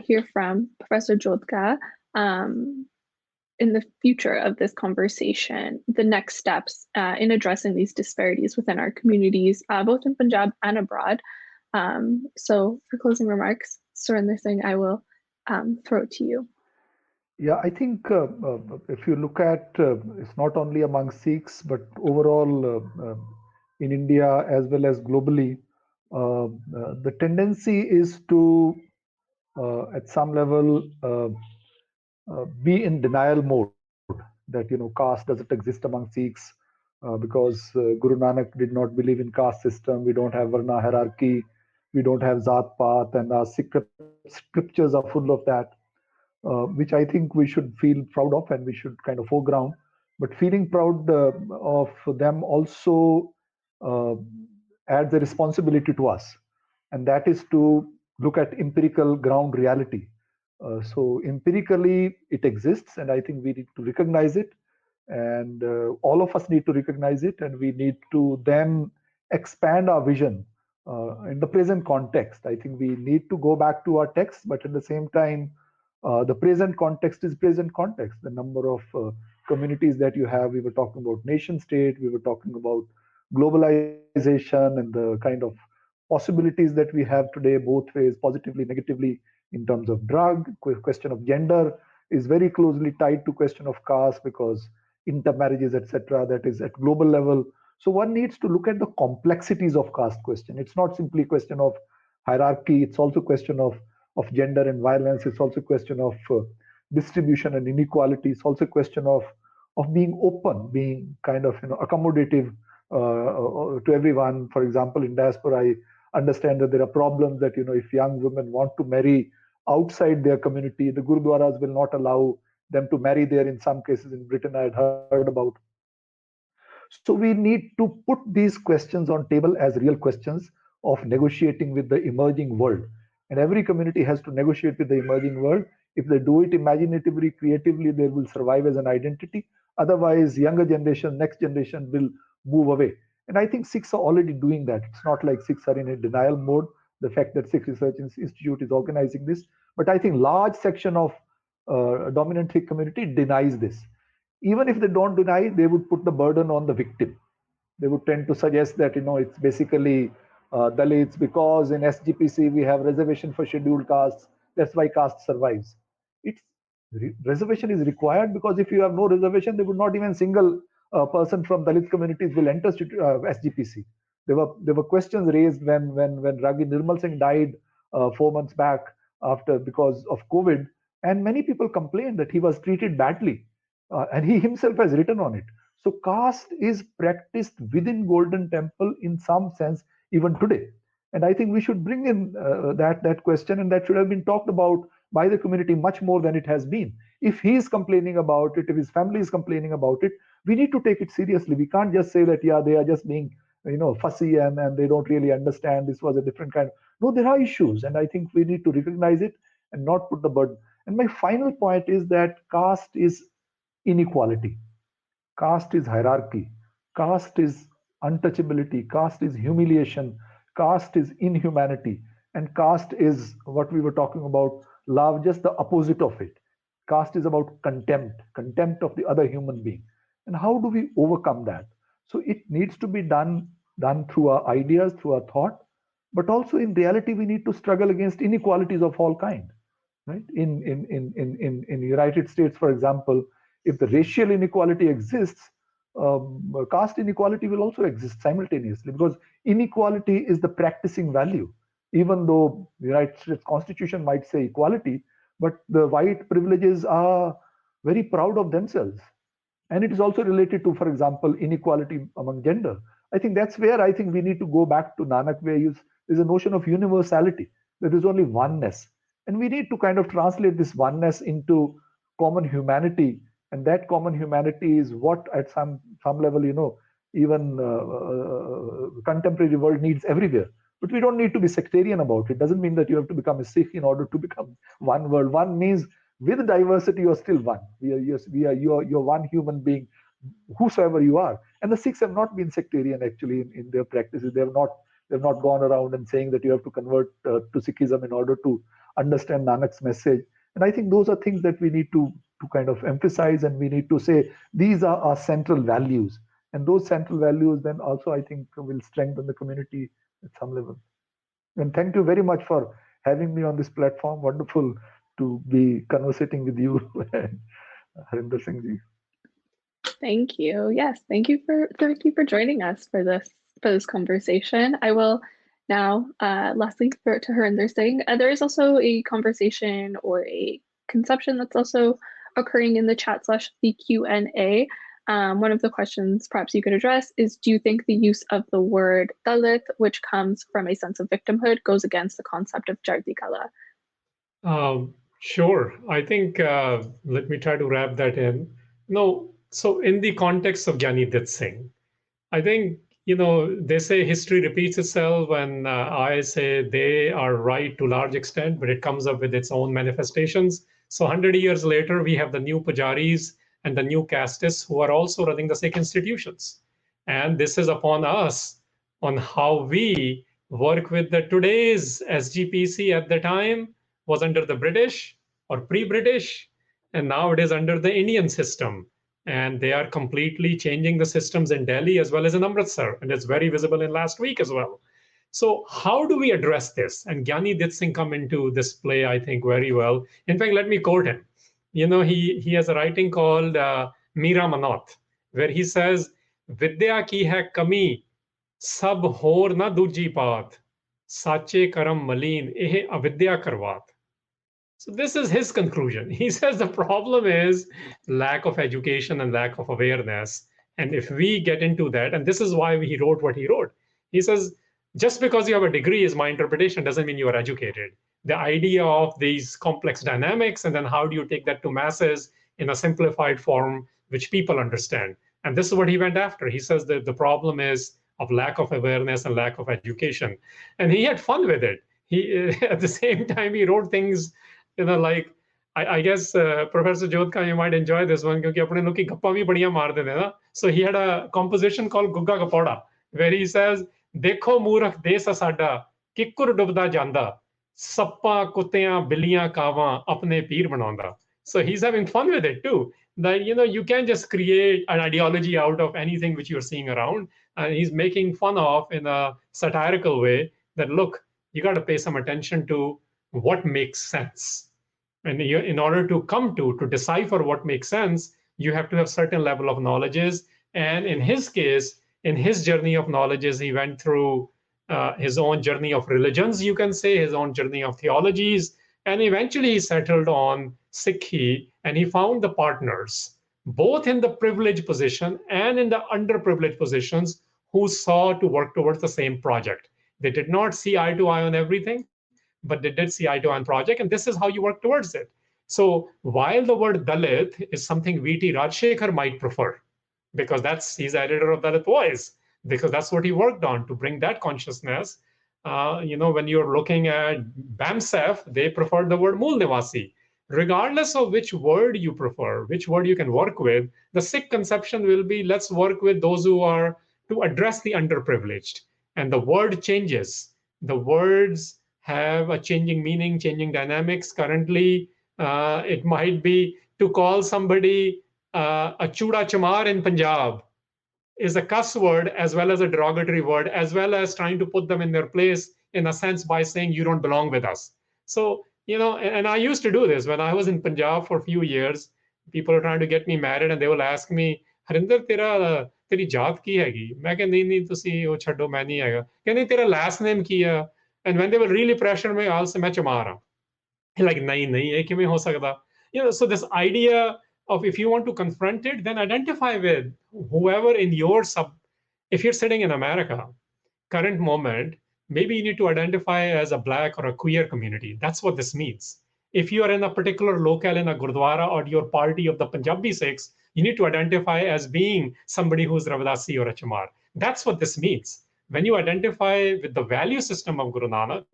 hear from Professor Jodhka in the future of this conversation, the next steps in addressing these disparities within our communities, both in Punjab and abroad. So for closing remarks, Surinder Singh, I will throw it to you. Yeah, I think if you look at it's not only among Sikhs, but overall in India as well as globally, the tendency is to, at some level, be in denial mode that, caste doesn't exist among Sikhs because Guru Nanak did not believe in caste system. We don't have Varna hierarchy. We don't have Zat Path, and our scriptures are full of that. Which I think we should feel proud of and we should kind of foreground. But feeling proud of them also adds a responsibility to us, and that is to look at empirical ground reality. So empirically, it exists, and I think we need to recognize it, and all of us need to recognize it, and we need to then expand our vision in the present context. I think we need to go back to our text, but at the same time, the present context is present context. The number of communities that you have, we were talking about nation state, we were talking about globalization and the kind of possibilities that we have today, both ways, positively, negatively, in terms of drug. Question of gender is very closely tied to question of caste because intermarriages, etc., that is at global level. So one needs to look at the complexities of caste question. It's not simply a question of hierarchy. It's also a question of gender and violence. It's also a question of distribution and inequality. It's also a question of being open, being kind of accommodative to everyone. For example, in diaspora, I understand that there are problems that if young women want to marry outside their community, the gurudwaras will not allow them to marry there. In some cases in Britain, I had heard about. So we need to put these questions on table as real questions of negotiating with the emerging world. And every community has to negotiate with the emerging world. If they do it imaginatively, creatively, they will survive as an identity. Otherwise, younger generation, next generation will move away. And I think Sikhs are already doing that. It's not like Sikhs are in a denial mode. The fact that Sikh Research Institute is organizing this. But I think large section of dominant Sikh community denies this. Even if they don't deny, they would put the burden on the victim. They would tend to suggest that, it's basically Dalits, because in SGPC we have reservation for scheduled castes. That's why caste survives. Reservation is required because if you have no reservation, they would not even single person from Dalit communities will enter SGPC. There were questions raised when Ragi Nirmal Singh died 4 months back because of COVID, and many people complained that he was treated badly, and he himself has written on it. So caste is practiced within Golden Temple in some sense even today. And I think we should bring in that question, and that should have been talked about by the community much more than it has been. If he is complaining about it, if his family is complaining about it, we need to take it seriously. We can't just say that, they are just being, fussy and they don't really understand. This was a different kind. No, there are issues, and I think we need to recognize it and not put the burden. And my final point is that caste is inequality. Caste is hierarchy. Caste is untouchability. Caste is humiliation. Caste is inhumanity. And caste is what we were talking about, love, just the opposite of it. Caste is about contempt of the other human being. And how do we overcome that? So it needs to be done through our ideas, through our thought, but also in reality, we need to struggle against inequalities of all kind. Right? In United States, for example, if the racial inequality exists, caste inequality will also exist simultaneously, because inequality is the practicing value. Even though the United States Constitution might say equality, but the white privileges are very proud of themselves. And it is also related to, for example, inequality among gender. I think that's where I think we need to go back to Nanak, where there's a notion of universality. that there's only oneness. And we need to kind of translate this oneness into common humanity. And that common humanity is what at some level, even contemporary world needs everywhere. But we don't need to be sectarian about it. It doesn't mean that you have to become a Sikh in order to become one world. One means with diversity, you're still one. You're one human being, whosoever you are. And the Sikhs have not been sectarian actually in their practices. They've not gone around and saying that you have to convert to Sikhism in order to understand Nanak's message. And I think those are things that we need to kind of emphasize, and we need to say these are our central values. And those central values then also, I think, will strengthen the community at some level. And thank you very much for having me on this platform. Wonderful to be conversating with you, Harinder Singh ji. Thank you. Yes, thank you for joining us for this conversation. I will now lastly throw it to Harinder Singh. There is also a conversation or a conception that's also occurring in the chat / the Q&A. One of the questions perhaps you could address is, do you think the use of the word Dalit, which comes from a sense of victimhood, goes against the concept of Jardi Kala? Sure. I think, let me try to wrap that in. No, so in the context of Giani Dit Singh, I think, they say history repeats itself, and I say they are right to a large extent, but it comes up with its own manifestations. So 100 years later, we have the new pujaris and the new castes who are also running the Sikh institutions. And this is upon us on how we work with today's SGPC at the time was under the British or pre-British, and now it is under the Indian system. And they are completely changing the systems in Delhi as well as in Amritsar. And it's very visible in last week as well. So how do we address this? And Giani Dit Singh come into this play, I think, very well. In fact, let me quote him. He has a writing called Meera Manot, where he says, Vidya ki hai kami, sab hor na duji paat, sache karam malin, ehe avidya karvat. So this is his conclusion. He says the problem is lack of education and lack of awareness. And if we get into that, and this is why he wrote what he wrote, he says, just because you have a degree is my interpretation doesn't mean you are educated. The idea of these complex dynamics, and then how do you take that to masses in a simplified form, which people understand. And this is what he went after. He says that the problem is of lack of awareness and lack of education. And he had fun with it. He, at the same time, he wrote things, like, I guess Professor Jodhka, you might enjoy this one, because apne log ki gappa bhi badiyan maar dete na. So he had a composition called Gugga Gapoda, where he says, Dekho Murkh Des Sada, Kikkur Dubda Janda, Sappa Kuttiyan Billiyan Kawan Apne Peer Banaunda. So he's having fun with it too. That, you can't just create an ideology out of anything which you're seeing around. And he's making fun of in a satirical way that, look, you got to pay some attention to what makes sense. And in order to come to decipher what makes sense, you have to have certain level of knowledges. And in his case, in his journey of knowledges, he went through his own journey of religions, you can say, his own journey of theologies. And eventually he settled on SikhRI, and he found the partners, both in the privileged position and in the underprivileged positions, who saw to work towards the same project. They did not see eye to eye on everything, but they did see eye to eye on project, and this is how you work towards it. So while the word Dalit is something V.T. Rajshekhar might prefer, because he's the editor of Dalit Voice, because that's what he worked on, to bring that consciousness. When you're looking at BAMSEF, they preferred the word Mool Nivasi. Regardless of which word you prefer, which word you can work with, the Sikh conception will be, let's work with those who are to address the underprivileged. And the word changes. The words have a changing meaning, changing dynamics. Currently, it might be to call somebody a chuda chamar in Panjab is a cuss word as well as a derogatory word, as well as trying to put them in their place in a sense by saying you don't belong with us. So, and I used to do this when I was in Punjab for a few years. People are trying to get me married and they will ask me, Harinder, teri jaat ki hai? Main keh, nahi, tusi wo chhaddo, main nahi aega. Keh, nahi, tera last name ki hai? And when they will really pressure me, I'll say, main chamar hu. Like, nahi, ye kiਵੇਂ ho sakda? So this idea of, if you want to confront it, then identify with whoever in your if you're sitting in America, current moment, maybe you need to identify as a Black or a queer community. That's what this means. If you are in a particular locale in a Gurdwara or your party of the Punjabi Sikhs, you need to identify as being somebody who's Ravdasi or a Chamar. That's what this means. When you identify with the value system of Guru Nanak,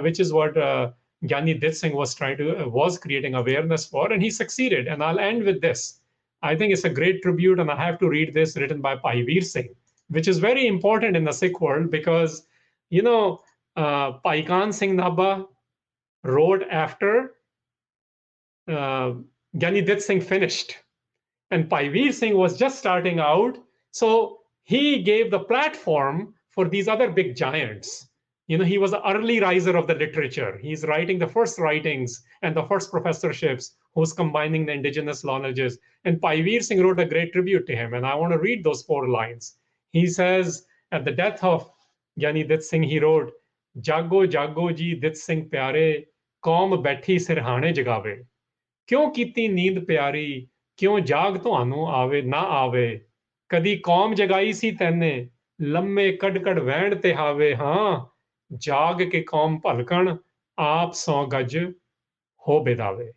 which is what Giani Dit Singh was creating awareness for, and he succeeded. And I'll end with this. I think it's a great tribute, and I have to read this, written by Bhai Veer Singh, which is very important in the Sikh world because, Bhai Khan Singh Nabha wrote after Giani Dit Singh finished. And Bhai Veer Singh was just starting out. So he gave the platform for these other big giants. He was the early riser of the literature. He's writing the first writings and the first professorships, who's combining the indigenous knowledges. And Bhai Veer Singh wrote a great tribute to him. And I want to read those 4 lines. He says, at the death of Giani Dit Singh, he wrote, "Jago jago ji Dit Singh pyare, kaum baithi sirhane jagawe. Kyun ਕੀਤੀ ਨੀਂਦ ਪਿਆਰੀ, ਕਿਉਂ ਜਾਗ ਤੁਹਾਨੂੰ ਆਵੇ ਨਾ ਆਵੇ, ਕਦੀ ਕੌਮ ਜਗਾਈ ਸੀ ਤੈਨੇ, ਲੰਮੇ ਕੱਢ ਵਹਿਣ ਤੇ ਹਾਵੇ, ਹਾਂ ਜਾਗ ਕੇ ਕੌਮ ਭਲਕਣ, ਆਪ ਸੌ ਗੱਜ ਹੋ ਬਿਦਾਵੇ."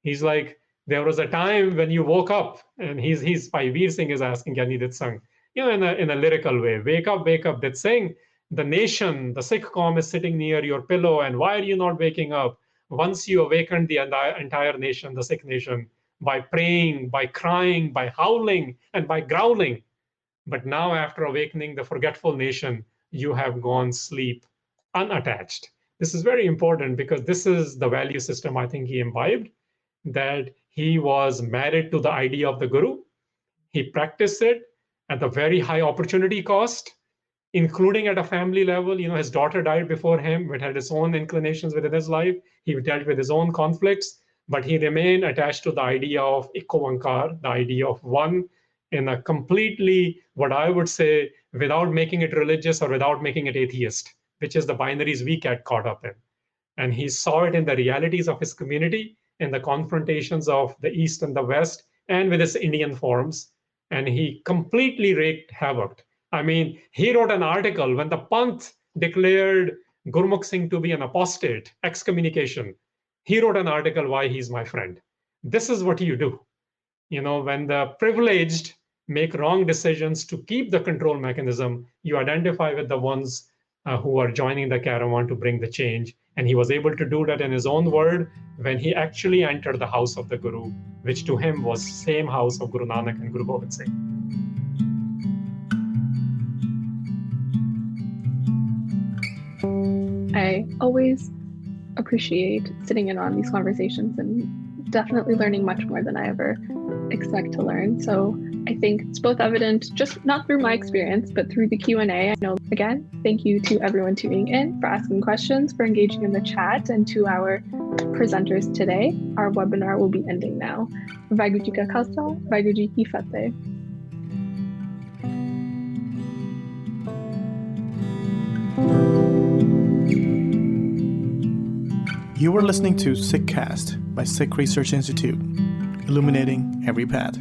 He's like, there was a time when you woke up, and he's Bhai Veer Singh is asking Giani Dit Singh, in a lyrical way, wake up, Dit Singh. The nation, the Sikh Qaum is sitting near your pillow, and why are you not waking up? Once you awakened the entire nation, the Sikh nation, by praying, by crying, by howling, and by growling. But now, after awakening the forgetful nation, you have gone sleep unattached. This is very important because this is the value system I think he imbibed, that he was married to the idea of the Guru. He practiced it at a very high opportunity cost, including at a family level. His daughter died before him. It had its own inclinations within his life. He dealt with his own conflicts, but he remained attached to the idea of Ikko Onkar, the idea of one, in a completely, what I would say, without making it religious or without making it atheist, which is the binaries we get caught up in. And he saw it in the realities of his community, in the confrontations of the East and the West, and with his Indian forms. And he completely wreaked havoc. I mean, he wrote an article when the Panth declared Gurmukh Singh to be an apostate, excommunication. He wrote an article, "Why He's My Friend." This is what you do. When the privileged make wrong decisions to keep the control mechanism, you identify with the ones who are joining the caravan to bring the change. And he was able to do that in his own word when he actually entered the house of the Guru, which to him was the same house of Guru Nanak and Guru Gobind Singh. I always appreciate sitting in on these conversations and definitely learning much more than I ever expect to learn. So I think it's both evident, just not through my experience, but through the Q&A. I know, again, thank you to everyone tuning in, for asking questions, for engaging in the chat, and to our presenters today. Our webinar will be ending now. Vaheguru Ji Ka Khalsa, Vaheguru Ji Ki Fateh. You were listening to SikhCast by Sikh Research Institute, illuminating every path.